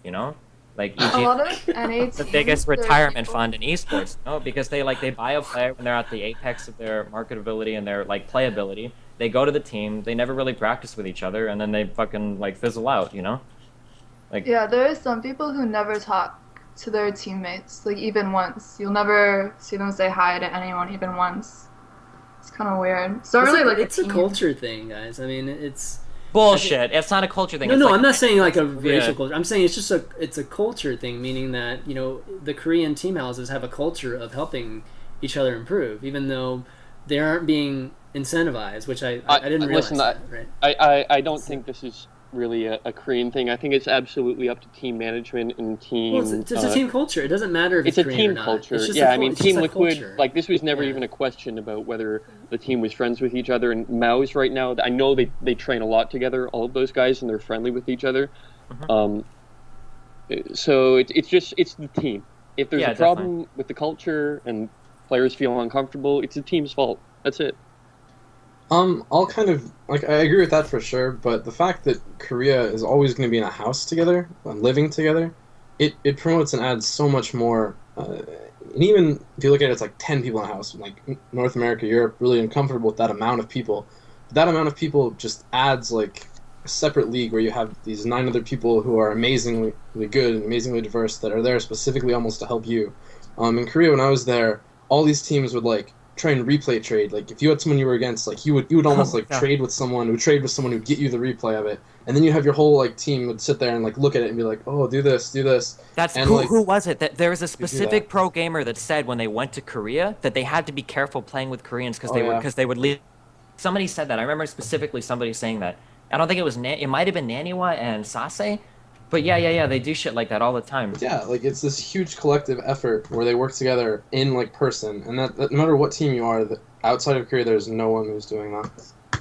Like, EG, A lot of NA the teams, biggest there are retirement people- fund in esports, because they buy a player when they're at the apex of their marketability and their like playability. They go to the team, they never really practice with each other, and then they fucking like fizzle out, Like, Yeah, there are some people who never talk to their teammates, like even once. You'll never see them say hi to anyone even once. It's kind of weird. It's not really like it's a team. culture thing, guys. I mean, it's bullshit. It's not a culture thing. no, It's no. like, I'm not saying like a racial Yeah. culture. I'm saying it's just it's a culture thing, meaning that the Korean team houses have a culture of helping each other improve, even though they aren't being incentivized, which I didn't realize. Listen, Right? I don't think this is really a Korean thing. I think it's absolutely up to team management and team. Well, it's a team culture. It doesn't matter if It's it's a Korean team or not. culture. It's just Yeah, a I mean, it's Team just a Liquid, culture. like, this was never Yeah. even a question about whether the team was friends with each other. And Mao's right now, I know they train a lot together, all of those guys, and they're friendly with each other. So it's the team. If there's a problem with the culture and players feel uncomfortable, it's the team's fault. That's it. I'll kind of I agree with that for sure, but the fact that Korea is always going to be in a house together and living together, it promotes and adds so much more. And even if you look at it, it's like 10 people in a house. Like North America, Europe, really uncomfortable with that amount of people. But that amount of people just adds like a separate league where you have these 9 other people who are amazingly good and amazingly diverse that are there specifically almost to help you. In Korea, when I was there, all these teams would like try and replay trade. Like if you had someone you were against, like you would almost trade with someone who'd get you the replay of it, and then you have your whole like team would sit there and like look at it and be like, oh, do this. That's and, who was it? That there was a specific that. pro gamer that said when they went to Korea that they had to be careful playing with Koreans because they would leave. Somebody said that. I remember specifically somebody saying that. I don't think it was it might have been Naniwa and Sase, but yeah, they do shit like that all the time. Yeah, like it's this huge collective effort where they work together in like person, and that no matter what team you are, outside of Korea, there's no one who's doing that.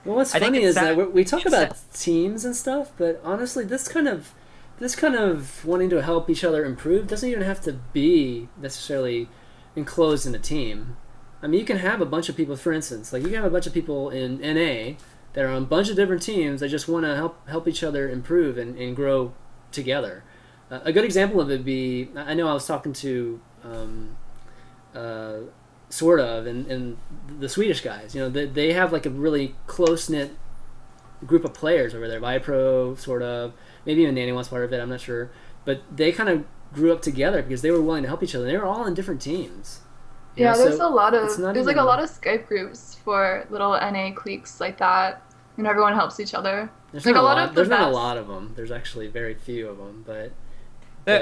Well, what's I think funny it's is sad- that we talk it's about sad. teams and stuff, but honestly, this kind of wanting to help each other improve doesn't even have to be necessarily enclosed in a team. I mean, you can have a bunch of people, for instance, like you can have a bunch of people in NA that are on a bunch of different teams that just want to help each other improve and grow together. A good example of it would be, I know I was talking to sort of, and the Swedish guys, you know, they have like a really close-knit group of players over there. Vipro, sort of, maybe even Nanny was part of it, I'm not sure. But they kind of grew up together because they were willing to help each other. They were all in different teams. You Yeah, know, there's so a lot of it's not there's like even- a lot of Skype groups for little NA cliques like that, and everyone helps each other. There's like not a lot of the there's not a best- lot of them. There's actually very few of them, but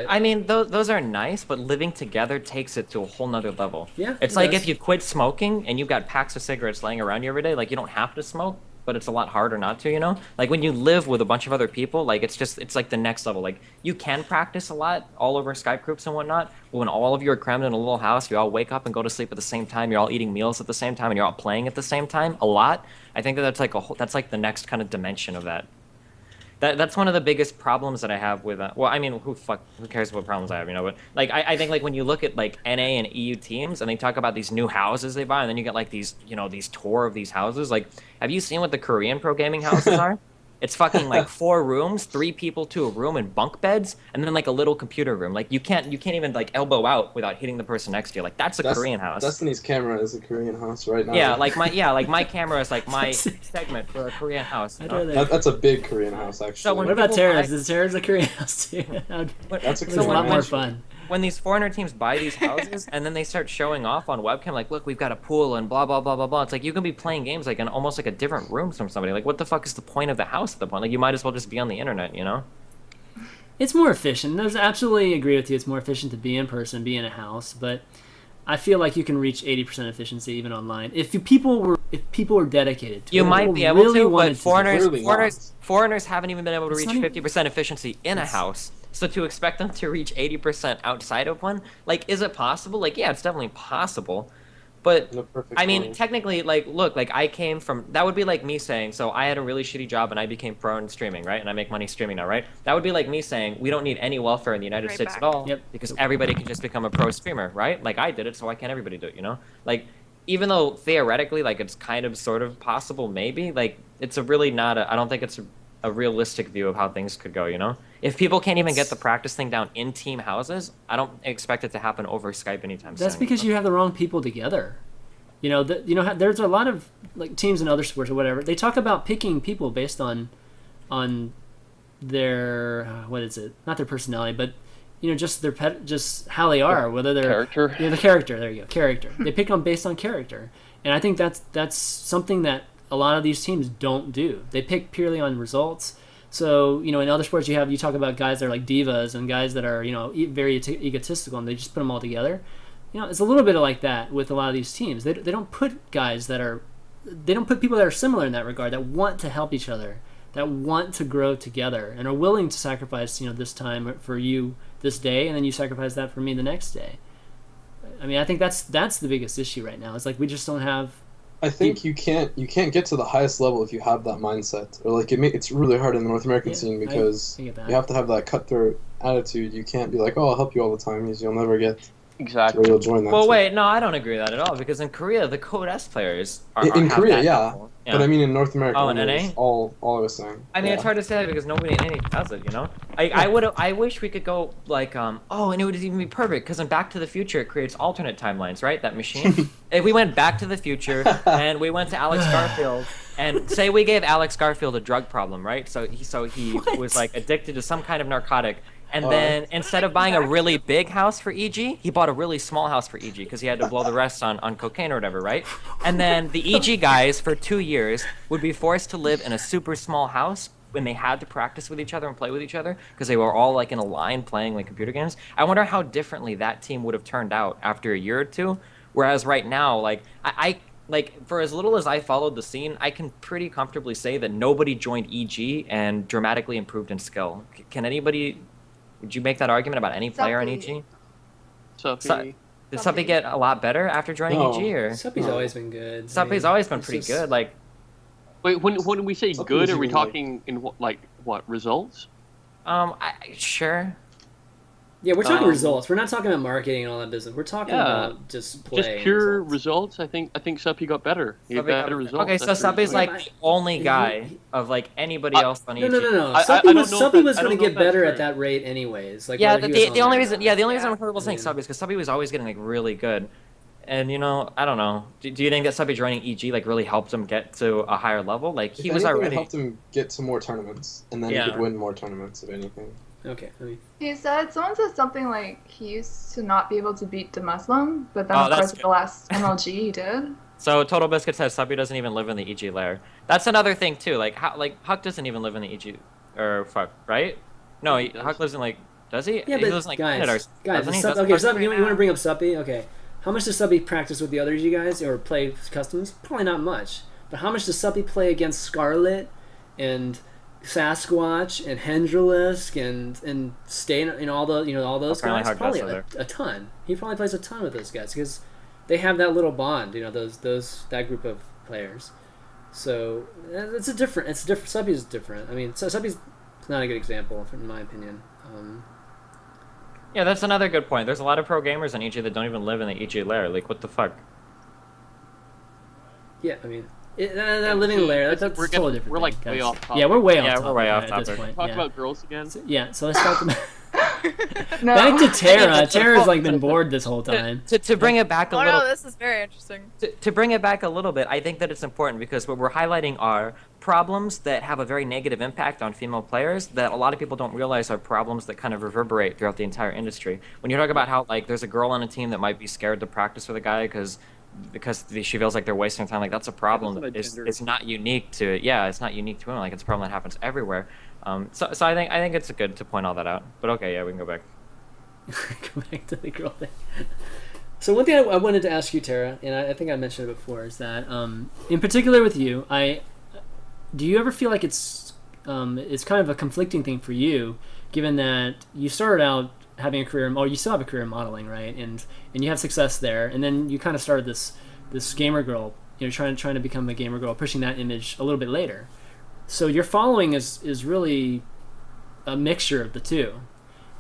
I mean, those are nice, but living together takes it to a whole nother level. Yeah, It's it like does. if you quit smoking and you've got packs of cigarettes laying around you every day, like you don't have to smoke, but it's a lot harder not to, you know? Like when you live with a bunch of other people, like it's like the next level. Like you can practice a lot all over Skype groups and whatnot, but when all of you are crammed in a little house, you all wake up and go to sleep at the same time, you're all eating meals at the same time, and you're all playing at the same time a lot. I think that's like that's like the next kind of dimension of that. That's one of the biggest problems that I have with well, I mean, who cares what problems I have, you know? But like, I think like when you look at like NA and EU teams and they talk about these new houses they buy, and then you get like these, you know, these tour of these houses. Like, have you seen what the Korean pro gaming houses are? It's fucking like 4 rooms, 3 people to a room, and bunk beds, and then like a little computer room. Like you can't even like elbow out without hitting the person next to you. Like that's a Korean house. Destiny's camera is a Korean house right now. Yeah, like my camera is like my segment for a Korean house. You know? That's a big Korean house, actually. So when What about people Terrace? buy- Is Terrace a Korean house too? That's a It's a lot Korean more house. fun. When these foreigner teams buy these houses and then they start showing off on webcam, like, look, we've got a pool and blah blah blah blah blah. It's like you can be playing games like in almost like a different room from somebody. Like, what the fuck is the point of the house at the point? Like, you might as well just be on the internet, you know? It's more efficient. There's absolutely agree with you. It's more efficient to be in person, be in a house, but I feel like you can reach 80% efficiency even online if people were dedicated to it. You If might people be able really to, wanted but foreigners Clearly not. foreigners haven't even been able to It's reach not even- 50% efficiency in a house. So to expect them to reach 80% outside of one, like, is it possible? Like, yeah, it's definitely possible. But In a perfect I mean, world. technically, like, look, like I came from, that would be like me saying, so I had a really shitty job and I became pro in streaming, right? And I make money streaming now, right? That would be like me saying, we don't need any welfare in the United Right States back. at all, Yep. because everybody can just become a pro streamer, right? Like I did it, so why can't everybody do it, you know? Like, even though theoretically, like, it's kind of sort of possible, maybe, like, it's a really not I don't think it's a realistic view of how things could go, you know? If people can't even get the practice thing down in team houses, I don't expect it to happen over Skype anytime soon. That's because you have the wrong people together. You know, there's a lot of like teams in other sports or whatever. They talk about picking people based on their what is it? Not their personality, but you know, just just how they are, whether they're Character. Yeah, the character. There you go, character. They pick them based on character, and I think that's something that a lot of these teams don't do. They pick purely on results. So you know, in other sports, you talk about guys that are like divas and guys that are very egotistical, and they just put them all together. You know, it's a little bit like that with a lot of these teams. They don't put guys they don't put people that are similar in that regard, that want to help each other, that want to grow together, and are willing to sacrifice, this time for you this day, and then you sacrifice that for me the next day. I mean, I think that's the biggest issue right now. It's like we just don't have. I think you can't get to the highest level if you have that mindset, or like it's really hard in the North American Yeah, scene because I get that. you have to have that cutthroat attitude. You can't be like, oh, I'll help you all the time, because you'll never get to Exactly. where you'll join that. Well, team. wait, no, I don't agree with that at all, because in Korea, the Code S players are In have Korea, that yeah. level. But I mean, in North America, Oh, in it's NA? all I was saying. I mean, yeah. it's hard to say that because nobody in any does it, you know? I wish we could go, like, and it would even be perfect, because in Back to the Future, it creates alternate timelines, right? That machine. If we went Back to the Future, and we went to Alex Garfield, and say we gave Alex Garfield a drug problem, right? So he was, like, addicted to some kind of narcotic, and then instead of buying a really big house for EG, he bought a really small house for EG, because he had to blow the rest on cocaine or whatever, right? And then the EG guys, for 2 years, would be forced to live in a super small house when they had to practice with each other and play with each other, because they were all like in a line playing like computer games. I wonder how differently that team would have turned out after a year or two. Whereas right now, like I like, for as little as I followed the scene, I can pretty comfortably say that nobody joined EG and dramatically improved in skill. Can anybody? Would you make that argument about any player in Suppy. EG? So, Did Suppy get a lot better after joining No. EG, or Suppy's always been good. Suppy's always been pretty good? Like Wait, when we say Something good, is are we even, like- talking in what results? Sure. Yeah, we're talking Um, results. We're not talking about marketing and all that business. We're talking Yeah, about just play. Just and pure results. results. I think Suppy got better. He had Suppy got better better. results. Okay, so That's the Suppy's reason. like Yeah, the only he- guy of like anybody I- else on No, EG. no, no, no. I Suppy don't was know if Suppy was I going don't to know if get that's better true. at that rate anyways. Like Yeah, whether he was the on only there or reason, not. yeah, the only reason Yeah. I'm comfortable saying I mean- Suppy is because Suppy was always getting like really good, and I don't know. Do you think that Suppy joining EG like really helped him get to a higher level? Like he If was anything, already. it helped him get to more tournaments, and then Yeah. he could win more tournaments, if anything. Okay. I mean, Someone said something like he used to not be able to beat the Muslim, but then Oh, of that's course good. the last MLG he did. So Totalbiscuit says Suppy doesn't even live in the EG layer. That's another thing too. Like Huck doesn't even live in the EG, or fuck, right? No, He does. Huck lives in like. Does he? yeah, He lives in, but like guys, Canada, guys, doesn't he? Sup- Doesn't okay, Huck- Suppy, you right want to now. bring up Suppy? Okay. How much does Suppy practice with the other you guys or play customs? Probably not much. But how much does Suppy play against Scarlet and Sasquatch and Hendralisk and Stain and all the all those Apparently guys? Huck Probably does, a ton. He probably plays a ton with those guys because they have that little bond. That group of players. So it's different. Suppy's different. I mean, Suppy's not a good example, in my opinion. Yeah, that's another good point. There's a lot of pro gamers in EG that don't even live in the EG layer. Like, what the fuck? Yeah, I mean, that living layer, that's a we're totally getting- different we're, thing, like, way guys. off topic. Yeah, we're way off Yeah, topic we're way off at topic. this point. Talk yeah. about girls again. Yeah, so let's talk about... No. Back to Tara. Tara's like been bored this whole time. To bring it back a Oh little. no, this is very interesting. To bring it back a little bit, I think that it's important because what we're highlighting are problems that have a very negative impact on female players that a lot of people don't realize are problems that kind of reverberate throughout the entire industry. When you talk about how like there's a girl on a team that might be scared to practice with a guy because she feels like they're wasting time, like that's a problem. That's not gender. It's not unique to it's not unique to women. Like it's a problem that happens everywhere. So I think it's good to point all that out. But okay, yeah, we can go back. Go back to the girl thing. So one thing I wanted to ask you, Tara, and I think I mentioned it before, is that in particular with you, do you ever feel like it's kind of a conflicting thing for you, given that you started out having a career, or you still have a career in modeling, right? And you have success there, and then you kind of started this gamer girl, trying to become a gamer girl, pushing that image a little bit later. So your following is really a mixture of the two.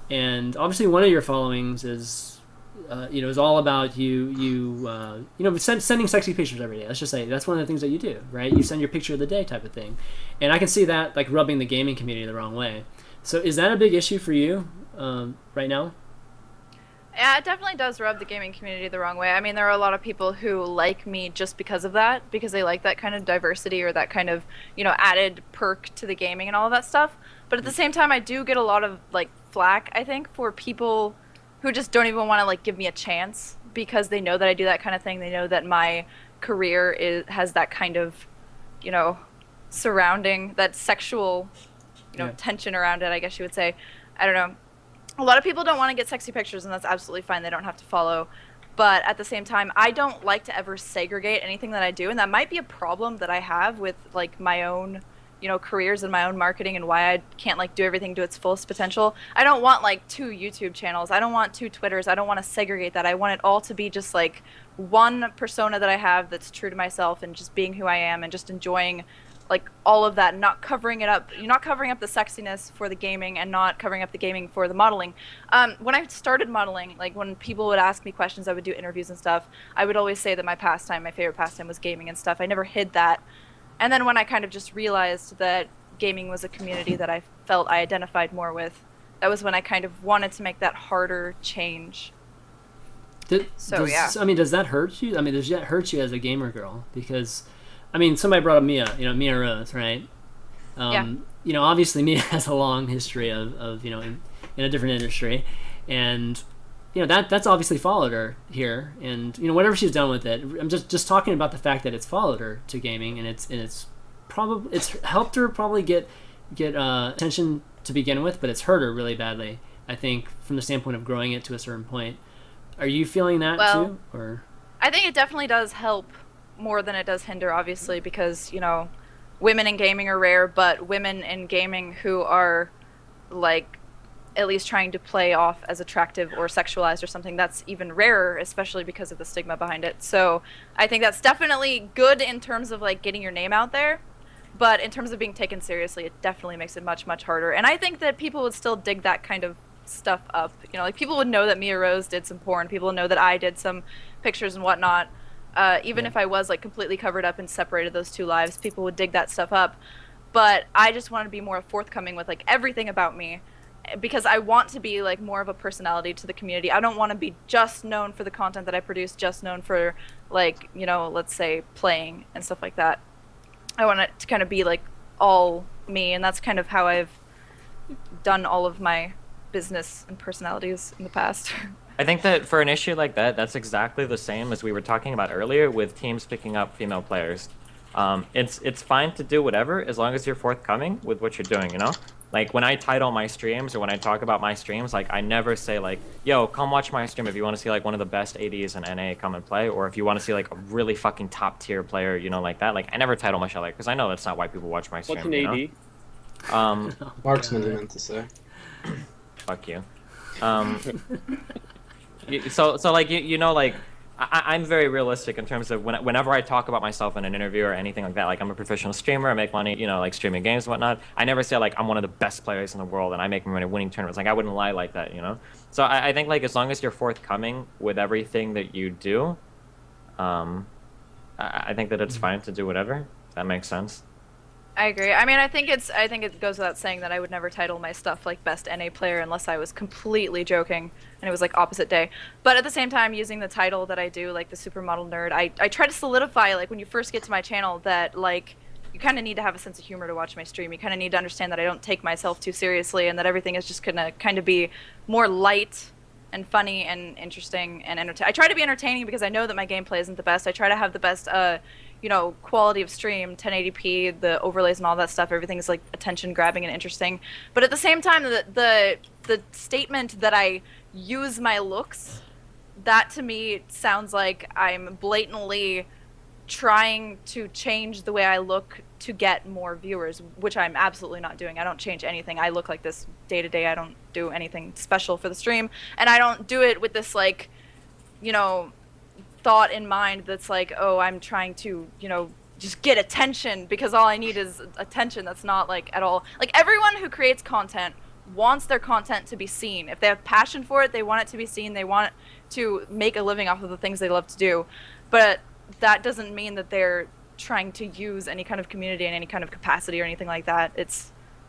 And obviously, one of your followings is all about you sending sexy pictures every day. Let's just say that's one of the things that you do, right? You send your picture of the day type of thing, and I can see that like rubbing the gaming community the wrong way. So is that a big issue for you right now? Yeah, it definitely does rub the gaming community the wrong way. I mean, there are a lot of people who like me just because of that, because they like that kind of diversity or that kind of, added perk to the gaming and all of that stuff. But at the same time, I do get a lot of, like, flack, I think, for people who just don't even want to, like, give me a chance because they know that I do that kind of thing. They know that my career has that kind of, surrounding, that sexual, tension around it, I guess you would say. I don't know. A lot of people don't want to get sexy pictures, and that's absolutely fine. They don't have to follow. But at the same time, I don't like to ever segregate anything that I do, and that might be a problem that I have with, like, my own, careers and my own marketing and why I can't, like, do everything to its fullest potential. I don't want, like, 2 YouTube channels. I don't want 2 Twitters. I don't want to segregate that. I want it all to be just, like, one persona that I have that's true to myself and just being who I am and just enjoying, like, all of that, not covering it up. You're not covering up the sexiness for the gaming and not covering up the gaming for the modeling. When I started modeling, like, when people would ask me questions, I would do interviews and stuff, I would always say that my favorite pastime was gaming and stuff. I never hid that. And then when I kind of just realized that gaming was a community that I felt I identified more with, that was when I kind of wanted to make that harder change. Does that hurt you? I mean, does that hurt you as a gamer girl? Because, I mean, somebody brought up Mia Rose, right? Obviously Mia has a long history of in a different industry, and that's obviously followed her here, and whatever she's done with it, I'm just talking about the fact that it's followed her to gaming, and it's helped her probably get attention to begin with, but it's hurt her really badly, I think, from the standpoint of growing it to a certain point. Are you feeling that too, or? I think it definitely does help more than it does hinder, obviously, because women in gaming are rare, but women in gaming who are, like, at least trying to play off as attractive or sexualized or something, that's even rarer, especially because of the stigma behind it. So I think that's definitely good in terms of, like, getting your name out there. But in terms of being taken seriously, it definitely makes it much, much harder. And I think that people would still dig that kind of stuff up. You know, like people would know that Mia Rose did some porn. People would know that I did some pictures and whatnot. Even if I was like completely covered up and separated those two lives, people would dig that stuff up. But I just want to be more forthcoming with like everything about me, because I want to be like more of a personality to the community. I don't want to be just known for the content that I produce, just known for like, you know, let's say playing and stuff like that. I want it to kind of be like all me, and that's kind of how I've done all of my business and personalities in the past. I think that for an issue like that, that's exactly the same as we were talking about earlier with teams picking up female players. It's fine to do whatever as long as you're forthcoming with what you're doing, you know? Like when I title my streams or when I talk about my streams, like I never say like, yo, come watch my stream if you want to see like one of the best ADs in NA, come and play, or if you want to see like a really fucking top tier player, you know, like that. Like I never title my shit like, because I know that's not why people watch my stream. What's an AD? Marksman, you meant to say. Fuck you. So like you know, like I'm very realistic in terms of whenever I talk about myself in an interview or anything like that. Like I'm a professional streamer, I make money, you know, like streaming games and whatnot. I never say like I'm one of the best players in the world and I make money winning tournaments. Like I wouldn't lie like that, you know. So I think like as long as you're forthcoming with everything that you do, I think that it's fine to do whatever. That makes sense. I agree. I mean, I think it goes without saying that I would never title my stuff like best NA player unless I was completely joking and it was like opposite day. But at the same time, using the title that I do, like the supermodel nerd, I try to solidify, like when you first get to my channel, that like you kind of need to have a sense of humor to watch my stream. You kind of need to understand that I don't take myself too seriously and that everything is just gonna kind of be more light and funny and interesting and entertaining. I try to be entertaining because I know that my gameplay isn't the best. I try to have the best you know, quality of stream, 1080p, the overlays and all that stuff. Everything is like attention grabbing and interesting. But at the same time, the statement that I use my looks, that to me sounds like I'm blatantly trying to change the way I look to get more viewers, which I'm absolutely not doing. I don't change anything. I look like this day to day. I don't do anything special for the stream, and I don't do it with this like, you know, thought in mind that's like, oh, I'm trying to, you know, just get attention because all I need is attention. That's not like at all. Like everyone who creates content wants their content to be seen. If they have passion for it, they want it to be seen. They want to make a living off of the things they love to do. But that doesn't mean that they're trying to use any kind of community in any kind of capacity or anything like that. It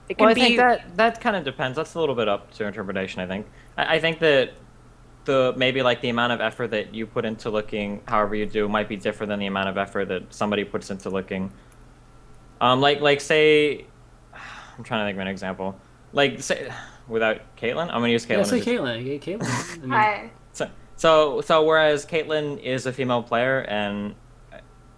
can well, I be. think that kind of depends. That's a little bit up to interpretation, I think. I think that maybe like the amount of effort that you put into looking however you do might be different than the amount of effort that somebody puts into looking. Like say, I'm trying to think of an example. Like say, without Kaitlyn, I'm gonna use Kaitlyn. Yeah, say Kaitlyn. Kaitlyn. I mean, Hi. So whereas Kaitlyn is a female player, and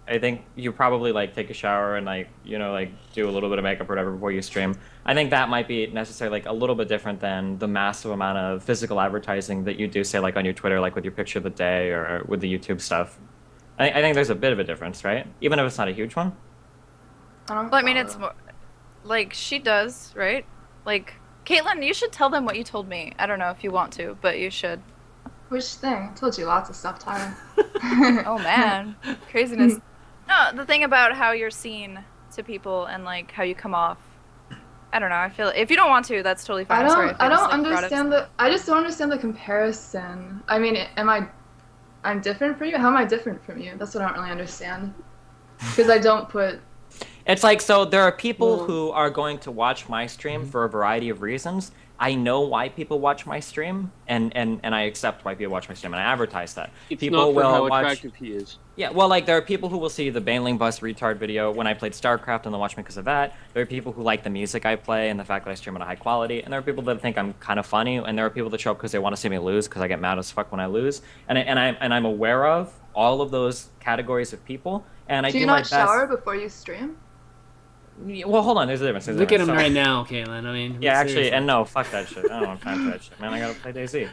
I think you probably like take a shower and like, you know, like do a little bit of makeup or whatever before you stream. I think that might be necessarily like a little bit different than the massive amount of physical advertising that you do, say like on your Twitter, like with your picture of the day or with the YouTube stuff. I think there's a bit of a difference, right? Even if it's not a huge one. Well, I mean, it's more like she does, right? Like Kaitlyn, you should tell them what you told me. I don't know if you want to, but you should. Which thing? I told you lots of stuff, Tyler. Oh man, craziness. No, the thing about how you're seen to people and like how you come off. I don't know. I feel if you don't want to, that's totally fine. I don't understand I just don't understand the comparison. I mean, I'm different from you? How am I different from you? That's what I don't really understand. Because I don't put. It's like, so there are people who are going to watch my stream for a variety of reasons. I know why people watch my stream, and I accept why people watch my stream, and I advertise that. It's people not for how watch... attractive he is. Yeah, well, like, there are people who will see the Baneling Bus retard video when I played StarCraft, and they'll watch me because of that. There are people who like the music I play and the fact that I stream at a high quality, and there are people that think I'm kind of funny, and there are people that show up because they want to see me lose because I get mad as fuck when I lose. And I'm aware of all of those categories of people, and I do my best. Do you not shower before you stream? Well, hold on. There's a difference. Look at him right now, Kaitlyn. I mean, yeah, actually, seriously. and no, fuck that shit. I don't have time for that shit, man. I gotta play DayZ.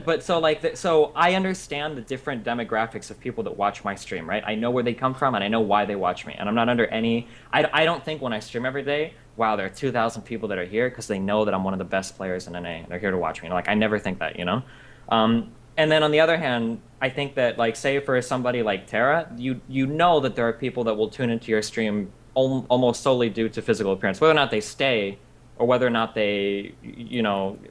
But so like, so I understand the different demographics of people that watch my stream, right? I know where they come from, and I know why they watch me, and I'm not under any. I don't think when I stream every day, wow, there are 2,000 people that are here because they know that I'm one of the best players in NA, and they're here to watch me. Like, I never think that, you know. And then on the other hand, I think that, like, say for somebody like Tara, you know that there are people that will tune into your stream almost solely due to physical appearance. Whether or not they stay, or whether or not they,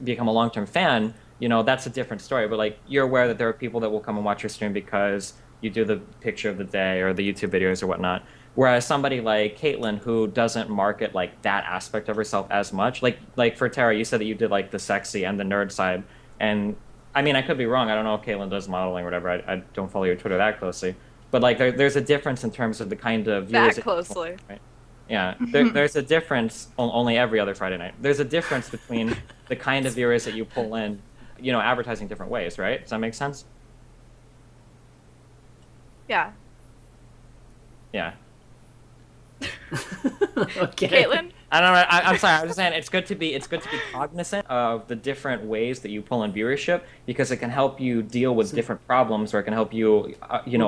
become a long-term fan, that's a different story. But like, you're aware that there are people that will come and watch your stream because you do the picture of the day or the YouTube videos or whatnot. Whereas somebody like Kaitlyn, who doesn't market like that aspect of herself as much, like for Tara, you said that you did like the sexy and the nerd side, and I mean, I could be wrong. I don't know if Kaitlyn does modeling or whatever. I don't follow your Twitter that closely. But like, there's a difference in terms of the kind of viewers That closely. Right? Yeah, there's a difference. Only every other Friday night. There's a difference between the kind of viewers that you pull in, advertising different ways, right? Does that make sense? Yeah. Yeah. Okay. Kaitlyn? I don't know. I'm sorry. I was just saying it's good to be cognizant of the different ways that you pull in viewership, because it can help you deal with different problems, or it can help you,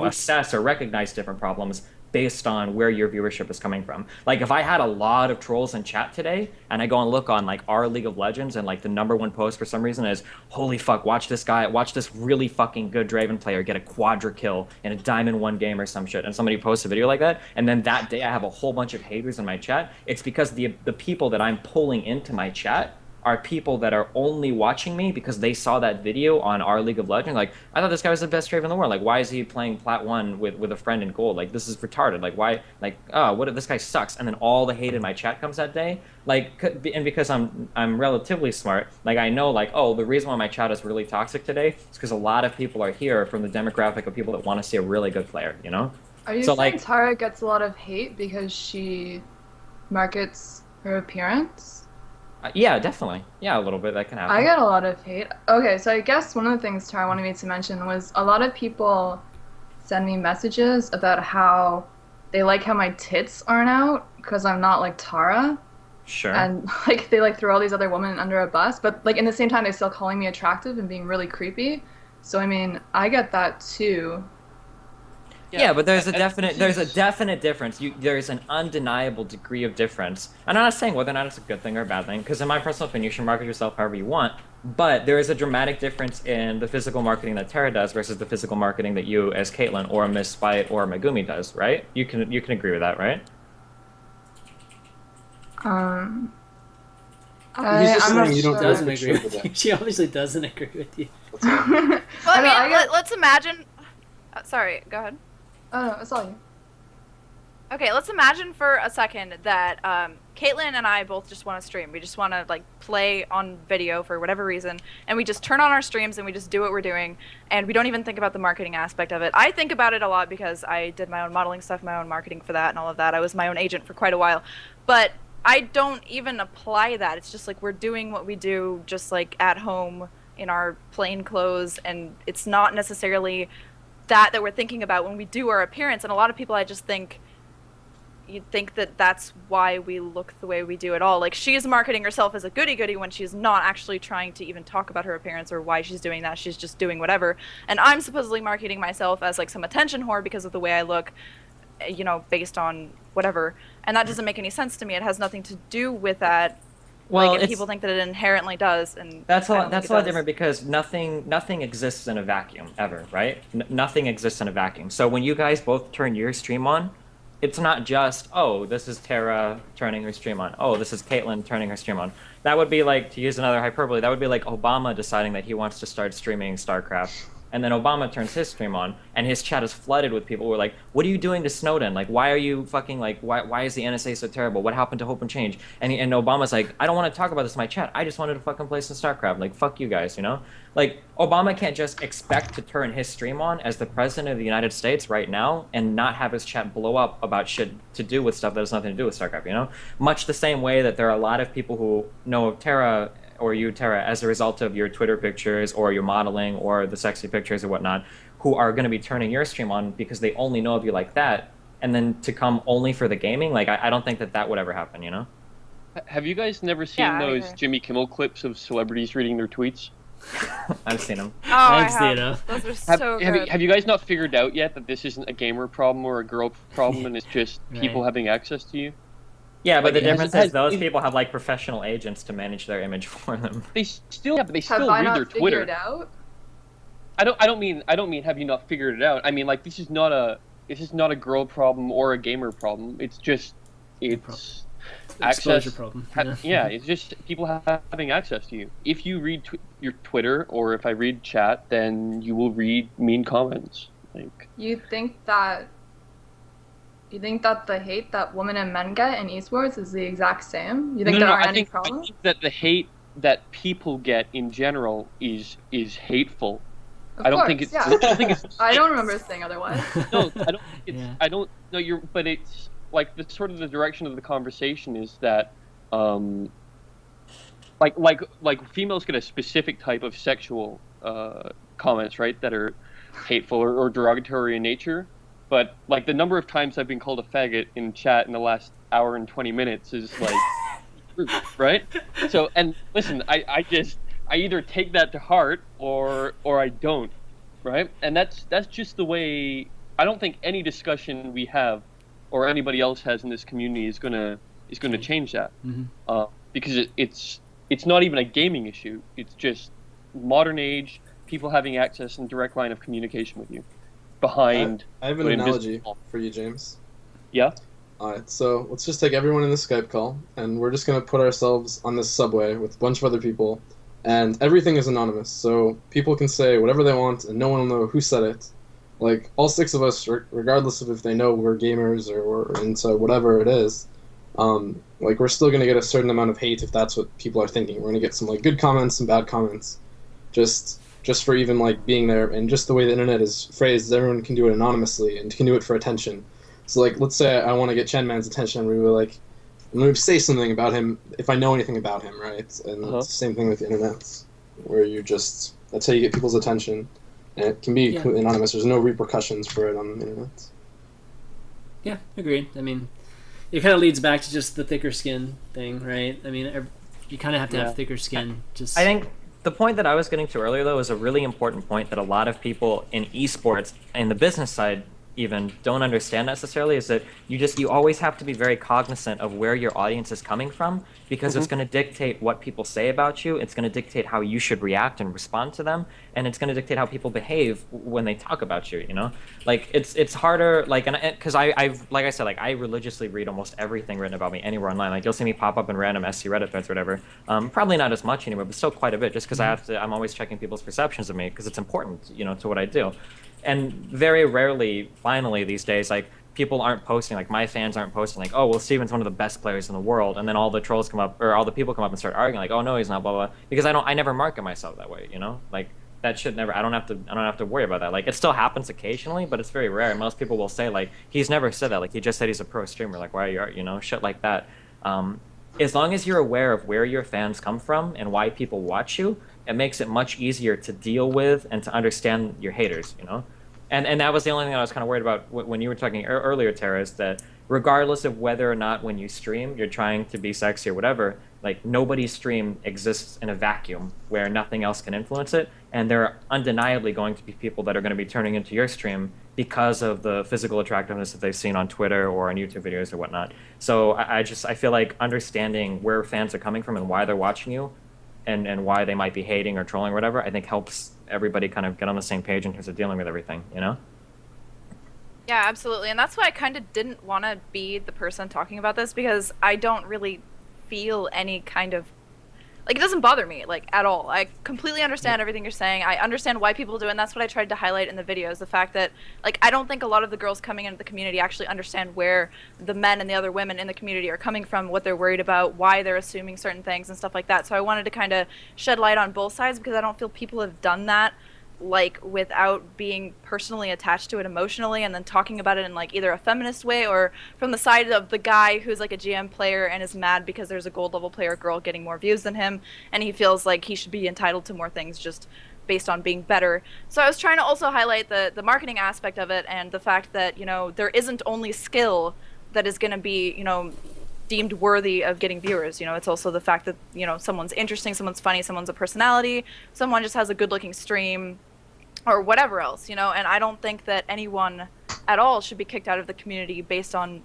assess or recognize different problems based on where your viewership is coming from. Like, if I had a lot of trolls in chat today, and I go and look on like our League of Legends, and like the #1 post for some reason is, holy fuck, watch this really fucking good Draven player get a quadra kill in a Diamond 1 game or some shit, and somebody posts a video like that, and then that day I have a whole bunch of haters in my chat, it's because the people that I'm pulling into my chat are people that are only watching me because they saw that video on our League of Legends. Like, I thought this guy was the best Draven in the world. Like, why is he playing Plat 1 with a friend in gold? Like, this is retarded. Like, why? Like, oh, what if this guy sucks? And then all the hate in my chat comes that day. Like, and because I'm relatively smart, like, I know, like, oh, the reason why my chat is really toxic today is because a lot of people are here from the demographic of people that want to see a really good player, Are you So, saying like- Tara gets a lot of hate because she markets her appearance? Yeah, definitely. Yeah, a little bit. That can happen. I get a lot of hate. Okay, so I guess one of the things Tara wanted me to mention was a lot of people send me messages about how they like how my tits aren't out because I'm not like Tara. Sure. And like they like throw all these other women under a bus, but like in the same time they're still calling me attractive and being really creepy. So I mean, I get that too. Yeah, but there's a definite difference. There's an undeniable degree of difference. And I'm not saying whether or not it's a good thing or a bad thing, because in my personal opinion, you should market yourself however you want. But there is a dramatic difference in the physical marketing that Tara does versus the physical marketing that you, as Kaitlyn, or Miss Spite, or Megumi does, right? You can agree with that, right? He's just I'm not saying you don't sure. Doesn't have agree to with show you. She obviously doesn't agree with you. That's all. Well, I I know, mean, I get- let's imagine. Sorry, go ahead. Oh no, it's all you. Okay, let's imagine for a second that Kaitlyn and I both just want to stream. We just want to like play on video for whatever reason, and we just turn on our streams and we just do what we're doing, and we don't even think about the marketing aspect of it. I think about it a lot because I did my own modeling stuff, my own marketing for that, and all of that. I was my own agent for quite a while, but I don't even apply that. It's just like we're doing what we do, just like at home in our plain clothes, and it's not necessarily that we're thinking about when we do our appearance. And a lot of people, I just think, you'd think that that's why we look the way we do at all. Like, she's marketing herself as a goody-goody when she's not actually trying to even talk about her appearance or why she's doing that. She's just doing whatever. And I'm supposedly marketing myself as, like, some attention whore because of the way I look, based on whatever. And that doesn't make any sense to me. It has nothing to do with that. Well, and people think that it inherently does, and that's a I lot. don't That's think a it lot does. different because nothing exists in a vacuum ever, right? Nothing exists in a vacuum. So when you guys both turn your stream on, it's not just, oh, this is Tara turning her stream on. Oh, this is Kaitlyn turning her stream on. That would be like, to use another hyperbole, that would be like Obama deciding that he wants to start streaming StarCraft. And then Obama turns his stream on, and his chat is flooded with people who are like, what are you doing to Snowden? Like, why are you fucking, like, why is the NSA so terrible? What happened to Hope and Change? And Obama's like, I don't want to talk about this in my chat. I just wanted to fucking play some StarCraft. Like, fuck you guys, Like, Obama can't just expect to turn his stream on as the president of the United States right now and not have his chat blow up about shit to do with stuff that has nothing to do with StarCraft, Much the same way that there are a lot of people who know of Tara, or you, Tara, as a result of your Twitter pictures or your modeling or the sexy pictures or whatnot, who are going to be turning your stream on because they only know of you like that, and then to come only for the gaming, like, I don't think that would ever happen, Have you guys never seen Yeah, I those agree. Jimmy Kimmel clips of celebrities reading their tweets? I've seen them. Oh, I I've seen have. them. Those are so good. Have you guys not figured out yet that this isn't a gamer problem or a girl problem, and it's just people Right. having access to you? Yeah, but Like, the difference has- is those people have, like, professional agents to manage their image for them. They still Have read I their not Twitter. figured out? I don't mean have you not figured it out. I mean, like, this is not a girl problem or a gamer problem. It's just It's Exposure access. problem. Yeah, it's just people having access to you. If you read your Twitter, or if I read chat, then you will read mean comments. Like, You think that the hate that women and men get in esports is the exact same? You think no, there no, aren't I any think problems? that the hate that people get in general is hateful. Of I don't course, think it's. yeah. I don't think it's. I don't remember saying otherwise. No, I don't think it's. Yeah. I don't. No, you're. But it's like the sort of the direction of the conversation is that, like females get a specific type of sexual comments, right, that are hateful or derogatory in nature. But like the number of times I've been called a faggot in chat in the last hour and 20 minutes is like, right? So, and listen, I either take that to heart or I don't, right? And that's just the way. I don't think any discussion we have or anybody else has in this community is gonna change that, because it's not even a gaming issue. It's just modern age people having access and direct line of communication with you. Behind. I have an analogy for you, James. Yeah. Alright, so let's just take everyone in the Skype call, and we're just going to put ourselves on this subway with a bunch of other people, and everything is anonymous, so people can say whatever they want, and no one will know who said it. Like, all 6 of us, regardless of if they know we're gamers or we're into whatever it is, like, we're still going to get a certain amount of hate if that's what people are thinking. We're going to get some, like, good comments and bad comments, just for even, like, being there, and just the way the internet is phrased, everyone can do it anonymously, and can do it for attention. So, like, let's say I want to get ChanManV's attention, and we were like, I'm going to say something about him if I know anything about him, right? And it's the same thing with the internet, where that's how you get people's attention. And it can be completely anonymous. There's no repercussions for it on the internet. Yeah, agreed. I mean, it kind of leads back to just the thicker skin thing, right? I mean, you kind of have to have thicker skin. I think the point that I was getting to earlier, though, is a really important point that a lot of people in esports and the business side even don't understand necessarily, is that you always have to be very cognizant of where your audience is coming from, because it's going to dictate what people say about you. It's going to dictate how you should react and respond to them, and it's going to dictate how people behave when they talk about you. You know, like it's harder, like, because I've like I said, like, I religiously read almost everything written about me anywhere online. Like, you'll see me pop up in random SC Reddit threads or whatever. Probably not as much anymore, but still quite a bit, just because I'm always checking people's perceptions of me, because it's important, you know, to what I do. And very rarely, finally, these days, like, people aren't posting, like, my fans aren't posting, like, oh, well, Steven's one of the best players in the world, and then all the trolls come up, or all the people come up and start arguing, like, oh, no, he's not, blah, blah, because I never market myself that way, you know? Like, that should never, I don't have to worry about that. Like, it still happens occasionally, but it's very rare. Most people will say, like, he's never said that. Like, he just said he's a pro streamer. Like, why are you know, shit like that. As long as you're aware of where your fans come from and why people watch you, it makes it much easier to deal with and to understand your haters, you know? And that was the only thing I was kind of worried about when you were talking earlier, Tara, is that regardless of whether or not when you stream you're trying to be sexy or whatever, like, nobody's stream exists in a vacuum where nothing else can influence it, and there are undeniably going to be people that are going to be turning into your stream because of the physical attractiveness that they've seen on Twitter or on YouTube videos or whatnot. So I feel like understanding where fans are coming from and why they're watching you, and why they might be hating or trolling or whatever, I think helps everybody kind of get on the same page in terms of dealing with everything, you know? Yeah, absolutely. And that's why I kind of didn't want to be the person talking about this, because I don't really feel any kind of, like, it doesn't bother me, like, at all. I completely understand everything you're saying. I understand why people do it, and that's what I tried to highlight in the videos, the fact that, like, I don't think a lot of the girls coming into the community actually understand where the men and the other women in the community are coming from, what they're worried about, why they're assuming certain things and stuff like that. So I wanted to kind of shed light on both sides, because I don't feel people have done that, like, without being personally attached to it emotionally, and then talking about it in, like, either a feminist way or from the side of the guy who's, like, a GM player and is mad because there's a gold level player girl getting more views than him, and he feels like he should be entitled to more things just based on being better. So I was trying to also highlight the marketing aspect of it, and the fact that, you know, there isn't only skill that is going to be, you know, deemed worthy of getting viewers. You know, it's also the fact that, you know, someone's interesting, someone's funny, someone's a personality, someone just has a good looking stream, or whatever else, you know. And I don't think that anyone at all should be kicked out of the community based on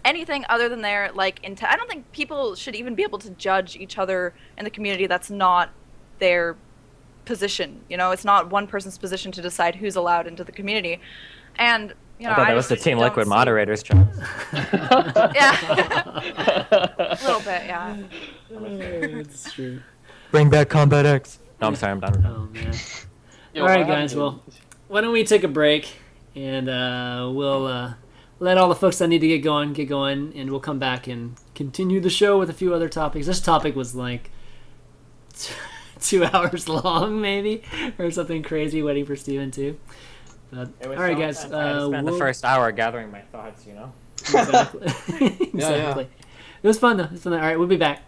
anything other than their, like, I don't think people should even be able to judge each other in the community. That's not their position, you know. It's not one person's position to decide who's allowed into the community. And, You know, I thought that I was the just Team don't Liquid see- moderator's job. Yeah. A little bit, yeah. It's true. Bring back Combat X. No, I'm sorry, I'm done. Oh man. Yo, All right, what guys. happened? Well, why don't we take a break and we'll let all the folks that need to get going, and we'll come back and continue the show with a few other topics. This topic was like 2 hours long, maybe, or something crazy. Waiting for Steven too. But, all right, guys. I spent the first hour gathering my thoughts. Exactly. Exactly. Yeah. It was fun though. All right, we'll be back.